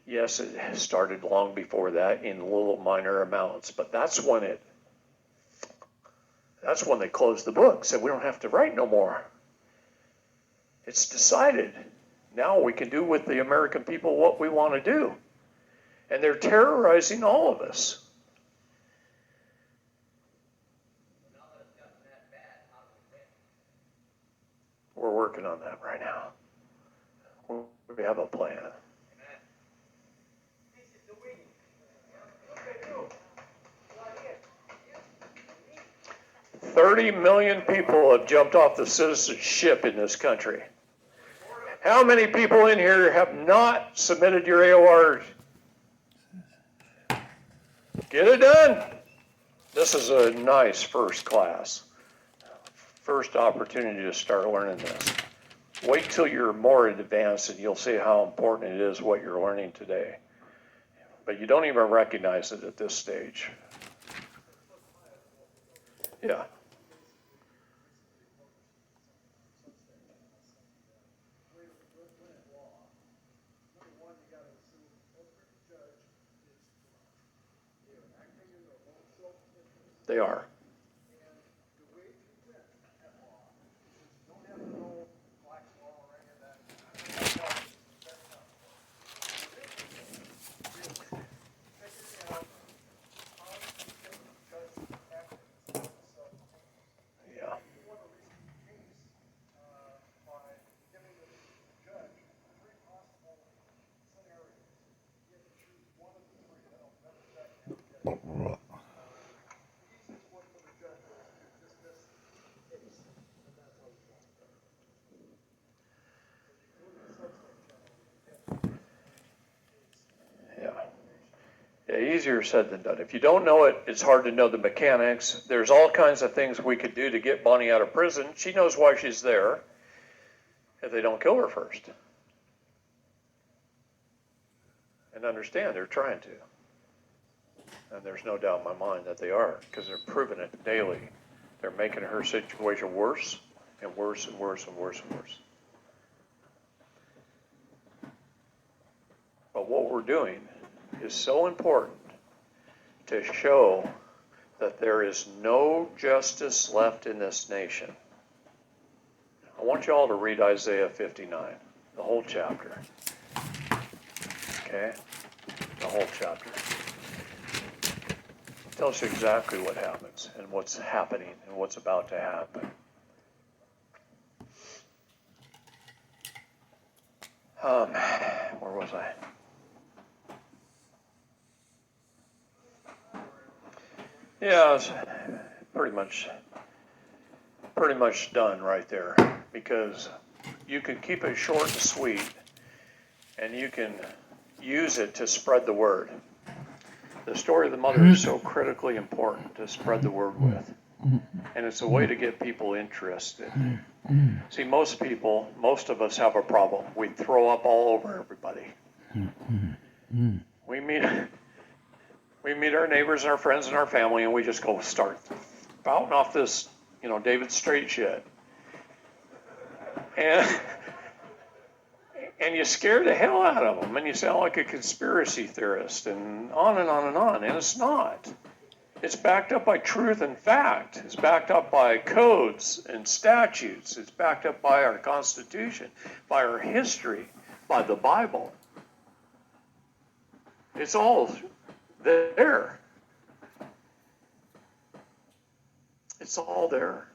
Yes, it started long before that in little minor amounts, but that's when they closed the book, said we don't have to write no more. It's decided. Now we can do with the American people what we want to do. And they're terrorizing all of us. We're working on that right now. We have a plan. 30 million people have jumped off the citizenship in this country. How many people in here have not submitted your AOR? Get it done. This is a nice first opportunity to start learning this. Wait till you're more advanced and you'll see how important it is what you're learning today. But you don't even recognize it at this stage. Yeah. They are. Yeah. Yeah, easier said than done. If you don't know it, it's hard to know the mechanics. There's all kinds of things we could do to get Bonnie out of prison. She knows why she's there if they don't kill her first. And understand they're trying to. And there's no doubt in my mind that they are, because they're proving it daily. They're making her situation worse and worse and worse and worse and worse. But what we're doing is so important to show that there is no justice left in this nation. I want you all to read Isaiah 59, the whole chapter. Okay? The whole chapter. It tells you exactly what happens and what's happening and what's about to happen. Where was I? Yeah, it's pretty much done right there, because you can keep it short and sweet, and you can use it to spread the word. The story of the mother is so critically important to spread the word with, and it's a way to get people interested. See, most of us have a problem. We throw up all over everybody. We meet our neighbors and our friends and our family, and we just go start spouting off this, David Straight shit. And you scare the hell out of them, and you sound like a conspiracy theorist, and on and on and on, and it's not. It's backed up by truth and fact. It's backed up by codes and statutes. It's backed up by our Constitution, by our history, by the Bible. It's all there. It's all there.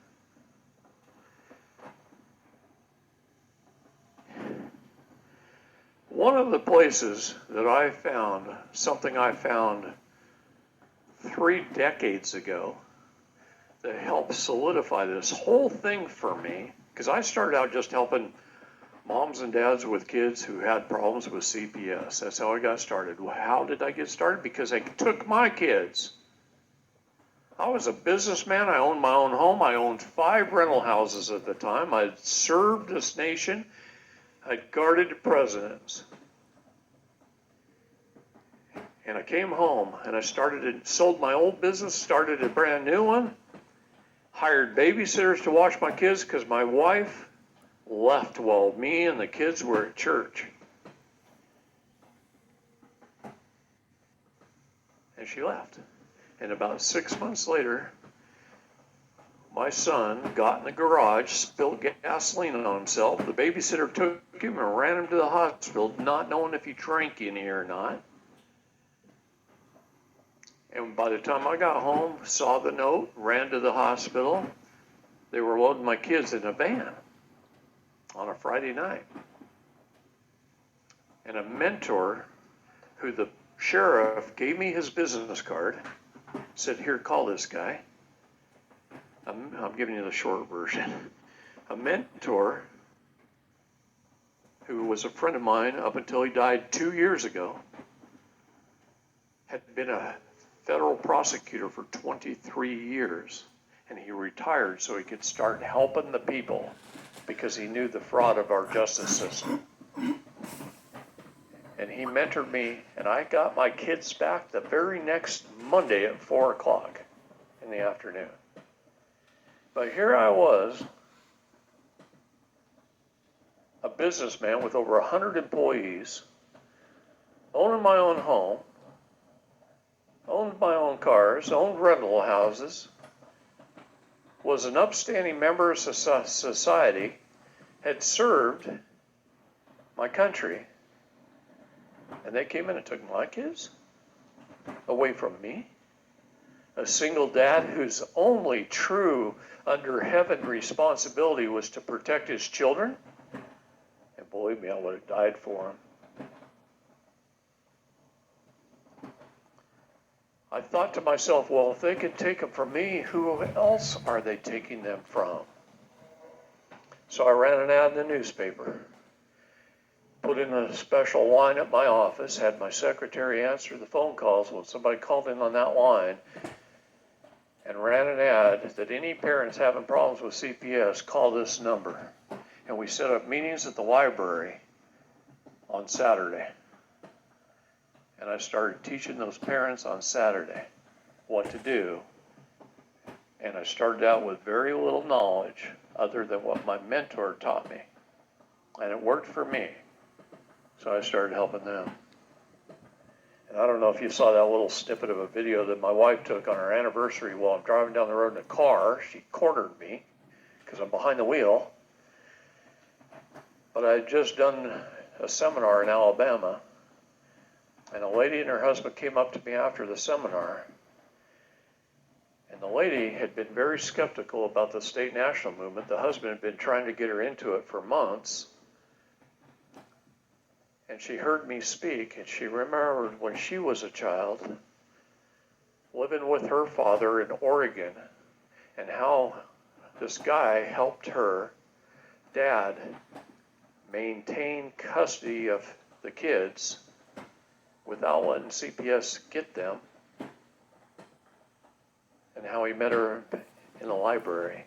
One of the places that I found, something I found 3 decades ago that helped solidify this whole thing for me, because I started out just helping moms and dads with kids who had problems with CPS. That's how I got started. Well, how did I get started? Because I took my kids. I was a businessman. I owned my own home. I owned 5 rental houses at the time. I served this nation. I guarded presidents. And I came home and I sold my old business, started a brand new one, hired babysitters to watch my kids because my wife left while me and the kids were at church. And she left. And about 6 months later, my son got in the garage, spilled gasoline on himself. The babysitter took him and ran him to the hospital, not knowing if he drank any or not. And by the time I got home, saw the note, ran to the hospital. They were loading my kids in a van on a Friday night. And a mentor, who the sheriff gave me his business card, said, "Here, call this guy." I'm giving you the short version. A mentor who was a friend of mine up until he died 2 years ago, had been a federal prosecutor for 23 years, and he retired so he could start helping the people because he knew the fraud of our justice system. And he mentored me, and I got my kids back the very next Monday at 4 o'clock in the afternoon. But here I was, a businessman with over 100 employees, owning my own home, owned my own cars, owned rental houses, was an upstanding member of society, had served my country, and they came in and took my kids away from me. A single dad whose only true under heaven responsibility was to protect his children. And believe me, I would have died for him. I thought to myself, well, if they could take them from me, who else are they taking them from? So I ran an ad in the newspaper, put in a special line at my office, had my secretary answer the phone calls when somebody called in on that line, and ran an ad that any parents having problems with CPS, call this number. And we set up meetings at the library on Saturday. And I started teaching those parents on Saturday what to do. And I started out with very little knowledge other than what my mentor taught me. And it worked for me. So I started helping them. And I don't know if you saw that little snippet of a video that my wife took on our anniversary while I'm driving down the road in a car. She cornered me because I'm behind the wheel. But I had just done a seminar in Alabama. And a lady and her husband came up to me after the seminar. And the lady had been very skeptical about the state national movement. The husband had been trying to get her into it for months. And she heard me speak, and she remembered when she was a child, living with her father in Oregon, and how this guy helped her dad maintain custody of the kids without letting CPS get them, and how he met her in the library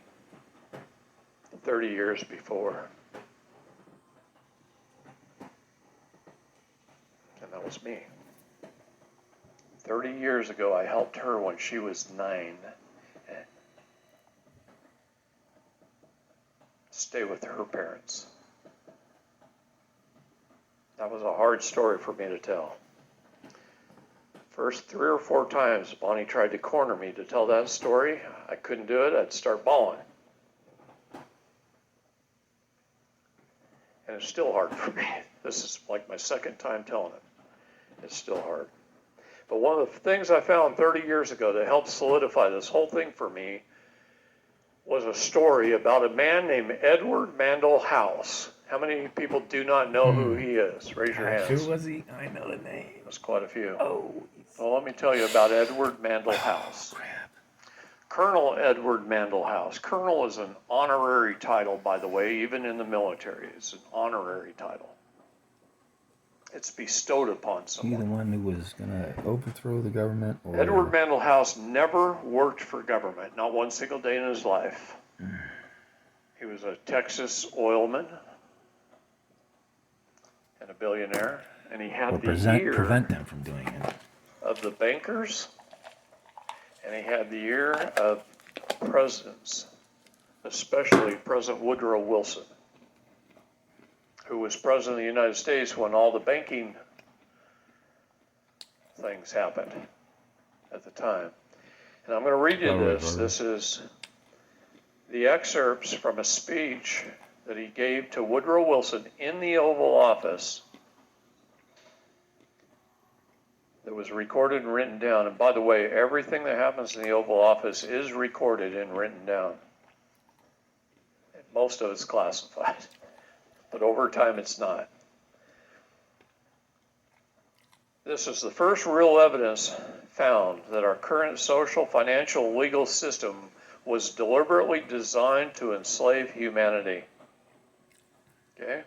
30 years before. was me. 30 years ago, I helped her when she was 9. Stay with her parents. That was a hard story for me to tell. First 3 or 4 times, Bonnie tried to corner me to tell that story. I couldn't do it. I'd start bawling. And it's still hard for me. This is like my second time telling it. It's still hard. But one of the things I found 30 years ago that helped solidify this whole thing for me was a story about a man named Edward Mandell House. How many people do not know who he is? Raise your hands. Who was he? I know the name. That's quite a few. Oh. Well, let me tell you about Edward Mandell House. Crap. Colonel Edward Mandell House. Colonel is an honorary title, by the way, even in the military. It's an honorary title. It's bestowed upon He the someone. one who was gonna overthrow the government? Or... Edward Mandell House never worked for government, not one single day in his life. He was a Texas oilman and a billionaire, and he had Or the ear prevent them from doing it. of the bankers, and he had the ear of presidents, especially President Woodrow Wilson, who was president of the United States when all the banking things happened at the time. And I'm going to read you this. This is the excerpts from a speech that he gave to Woodrow Wilson in the Oval Office that was recorded and written down. And by the way, everything that happens in the Oval Office is recorded and written down. And most of it's classified, but over time it's not. This is the first real evidence found that our current social, financial, legal system was deliberately designed to enslave humanity. Okay?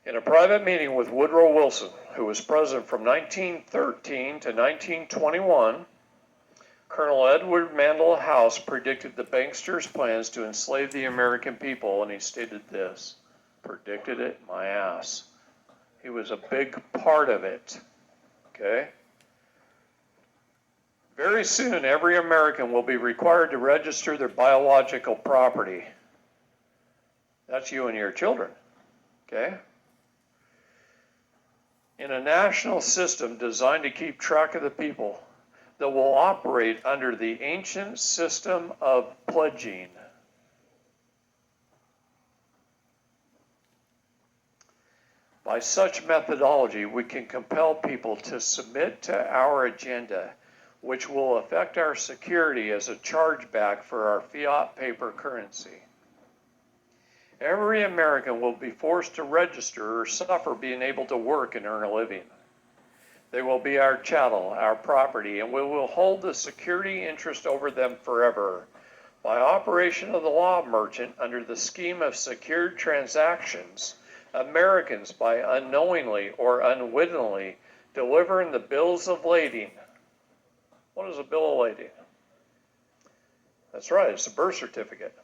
In a private meeting with Woodrow Wilson, who was president from 1913 to 1921, Colonel Edward Mandell House predicted the banksters' plans to enslave the American people, and he stated this, predicted it, my ass. He was a big part of it, okay? Very soon, every American will be required to register their biological property. That's you and your children, okay? In a national system designed to keep track of the people that will operate under the ancient system of pledging. By such methodology, we can compel people to submit to our agenda, which will affect our security as a chargeback for our fiat paper currency. Every American will be forced to register or suffer being able to work and earn a living. They will be our chattel, our property, and we will hold the security interest over them forever. By operation of the law merchant under the scheme of secured transactions, Americans, by unknowingly or unwittingly delivering the bills of lading. What is a bill of lading? That's right, it's a birth certificate.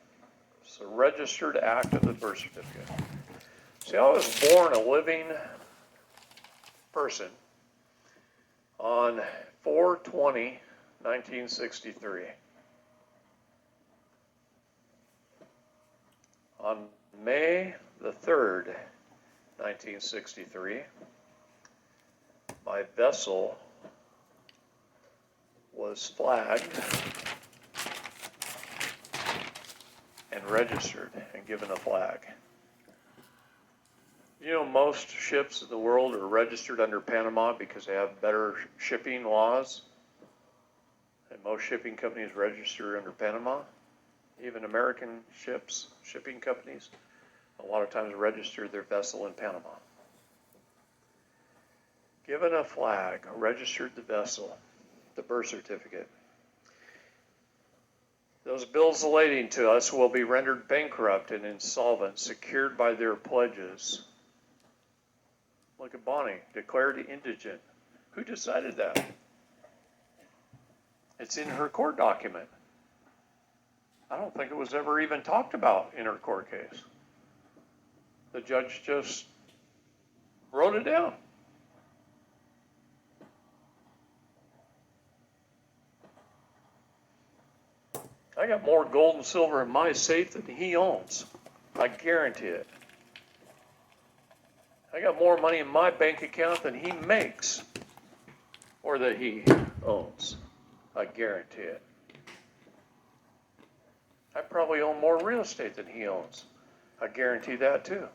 It's a registered act of the birth certificate. See, I was born a living person on 4/20/1963. On May the 3rd, 1963, my vessel was flagged and registered and given a flag. You know, most ships in the world are registered under Panama because they have better shipping laws. And most shipping companies register under Panama. Even American ships, shipping companies, a lot of times register their vessel in Panama. Given a flag, registered the vessel, the birth certificate. Those bills of lading to us will be rendered bankrupt and insolvent, secured by their pledges. Look at Bonnie, declared indigent. Who decided that? It's in her court document. I don't think it was ever even talked about in her court case. The judge just wrote it down. I got more gold and silver in my safe than he owns. I guarantee it. I got more money in my bank account than he makes or that he owns. I guarantee it. I probably own more real estate than he owns. I guarantee that too.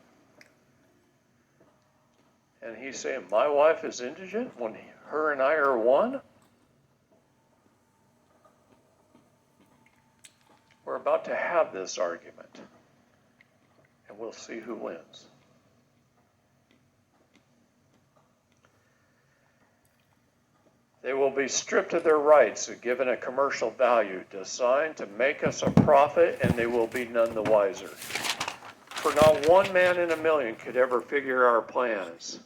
And he's saying my wife is indigent when her and I are one? We're about to have this argument, and we'll see who wins. They will be stripped of their rights and given a commercial value designed to make us a profit, and they will be none the wiser. For not one man in a million could ever figure our plans.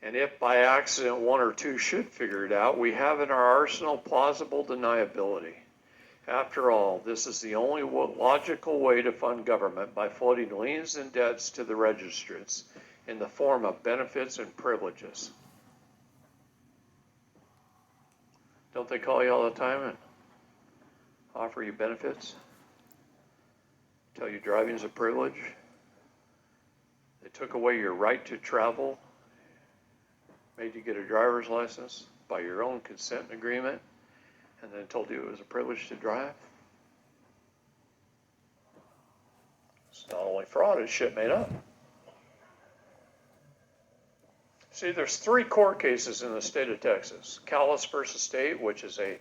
And if by accident one or two should figure it out, we have in our arsenal plausible deniability. After all, this is the only logical way to fund government, by floating liens and debts to the registrants in the form of benefits and privileges. Don't they call you all the time and offer you benefits? Tell you driving is a privilege? They took away your right to travel, made you get a driver's license by your own consent agreement, and then told you it was a privilege to drive? It's not only fraud, it's shit made up. See, there's 3 court cases in the state of Texas. Callis versus State, which is a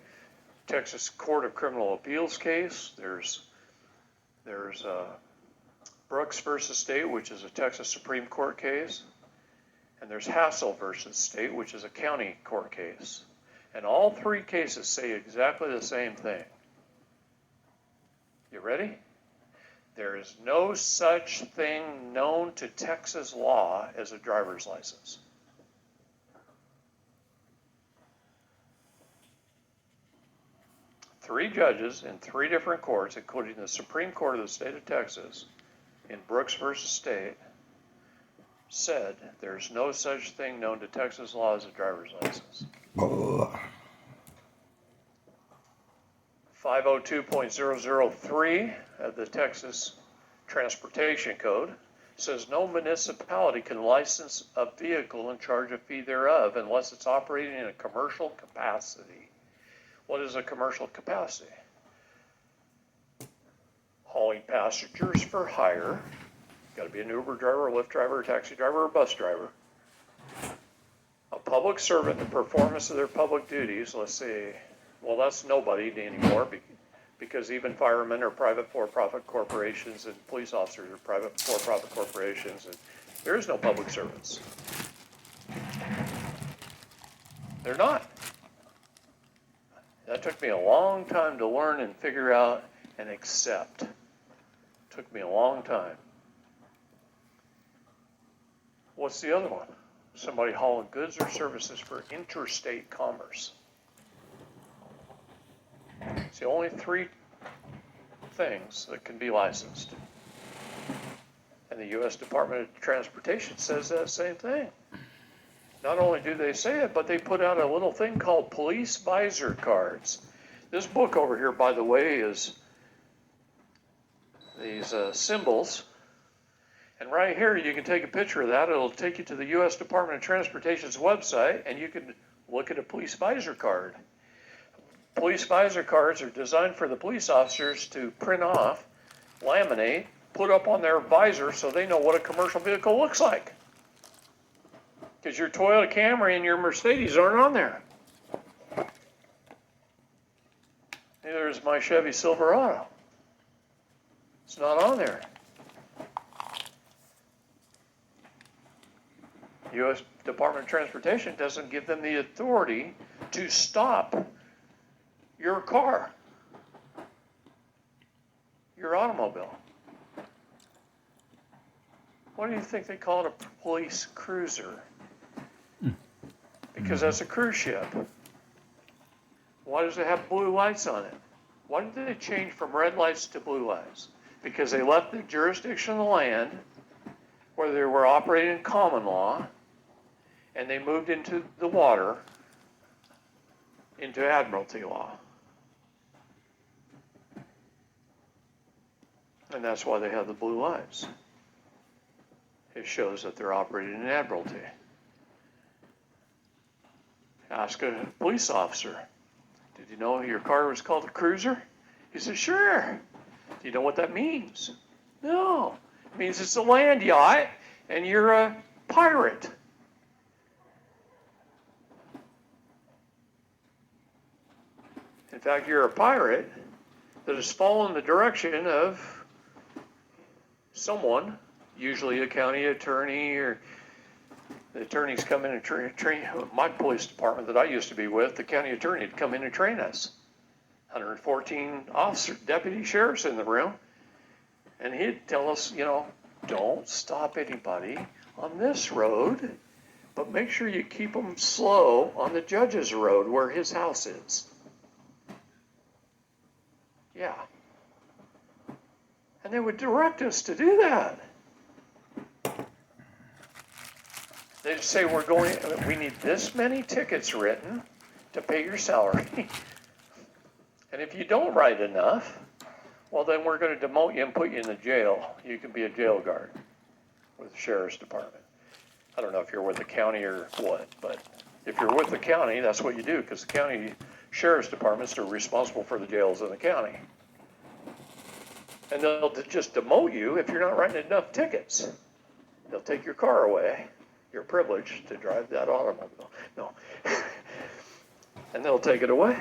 Texas Court of Criminal Appeals case. There's Brooks versus State, which is a Texas Supreme Court case. And there's Hassel versus State, which is a county court case. And all 3 cases say exactly the same thing. You ready? There is no such thing known to Texas law as a driver's license. Three judges in 3 different courts, including the Supreme Court of the state of Texas, in Brooks versus State, said there's no such thing known to Texas law as a driver's license. 502.003 of the Texas Transportation Code says no municipality can license a vehicle and charge a fee thereof unless it's operating in a commercial capacity. What is a commercial capacity? Hauling passengers for hire. Got to be an Uber driver, a Lyft driver, a taxi driver, or a bus driver. A public servant in the performance of their public duties. Let's say, well, that's nobody anymore because even firemen are private for-profit corporations and police officers are private for-profit corporations, and there is no public servants. They're not. That took me a long time to learn and figure out and accept. It took me a long time. What's the other one? Somebody hauling goods or services for interstate commerce. It's the only 3 things that can be licensed. And the U.S. Department of Transportation says that same thing. Not only do they say it, but they put out a little thing called police visor cards. This book over here, by the way, is these symbols. And right here, you can take a picture of that. It'll take you to the U.S. Department of Transportation's website, and you can look at a police visor card. Police visor cards are designed for the police officers to print off, laminate, put up on their visor so they know what a commercial vehicle looks like. Because your Toyota Camry and your Mercedes aren't on there. Neither is my Chevy Silverado. It's not on there. U.S. Department of Transportation doesn't give them the authority to stop your car, your automobile. What do you think they call it? A police cruiser? Because that's a cruise ship. Why does it have blue lights on it? Why did they change from red lights to blue lights? Because they left the jurisdiction of the land where they were operating in common law, and they moved into the water, into admiralty law. And that's why they have the blue lights. It shows that they're operating in admiralty. Ask a police officer, did you know your car was called a cruiser? He said, sure. Do you know what that means? No. It means it's a land yacht and you're a pirate. In fact, you're a pirate that has fallen the direction of someone, usually a county attorney, or the attorneys come in and train. My police department that I used to be with, the county attorney would come in and train us. 114 deputy sheriffs in the room. And he'd tell us, don't stop anybody on this road, but make sure you keep them slow on the judge's road where his house is. Yeah. And they would direct us to do that. They'd say, we need this many tickets written to pay your salary. And if you don't write enough, well, then we're going to demote you and put you in the jail. You can be a jail guard with the sheriff's department. I don't know if you're with the county or what, but if you're with the county, that's what you do, because the county sheriff's departments are responsible for the jails in the county. And they'll just demote you if you're not writing enough tickets. They'll take your car away. You're privileged to drive that automobile. No. And they'll take it away.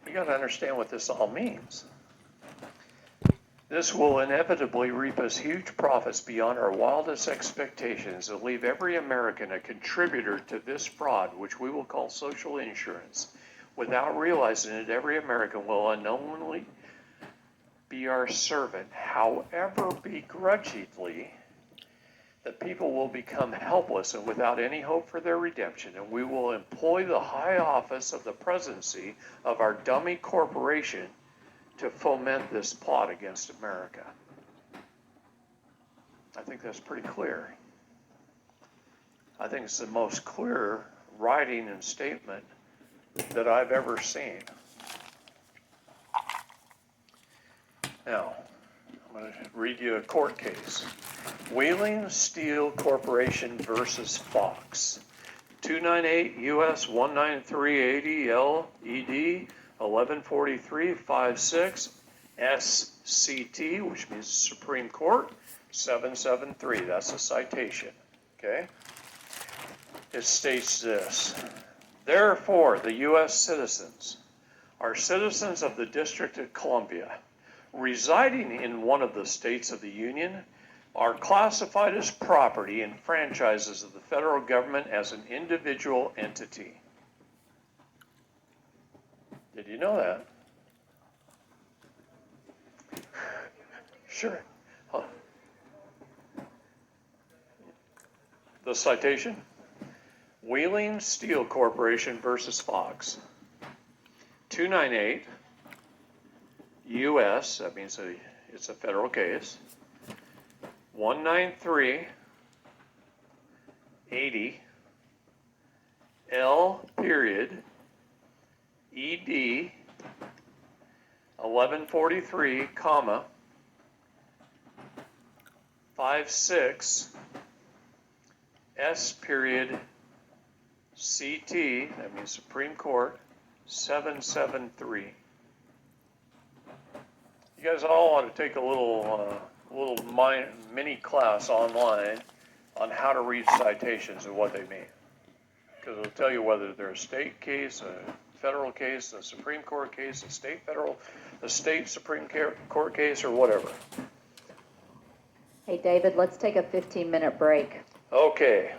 You got to understand what this all means. This will inevitably reap us huge profits beyond our wildest expectations and leave every American a contributor to this fraud, which we will call social insurance. Without realizing it, every American will unknowingly be our servant. However, begrudgingly, the people will become helpless and without any hope for their redemption, and we will employ the high office of the presidency of our dummy corporation to foment this plot against America. I think that's pretty clear. I think it's the most clear writing and statement that I've ever seen. Now, I'm going to read you a court case. Wheeling Steel Corporation versus Fox. 298 U.S. 19380 LED 114356 SCT, which means Supreme Court, 773. That's a citation. Okay? It states this. Therefore, the U.S. citizens are citizens of the District of Columbia, residing in one of the states of the Union, are classified as property and franchises of the federal government as an individual entity. Did you know that? Sure. Huh. The citation? Wheeling Steel Corporation versus Fox. 298 U.S., that means it's a federal case, 19380 L period ED 1143, comma 56 S period CT, that means Supreme Court, 773. You guys all want to take a little mini class online on how to read citations and what they mean. Because it'll tell you whether they're a state case, a federal case, a Supreme Court case, a state Supreme Court case, or whatever. Hey, David, let's take a 15-minute break. Okay.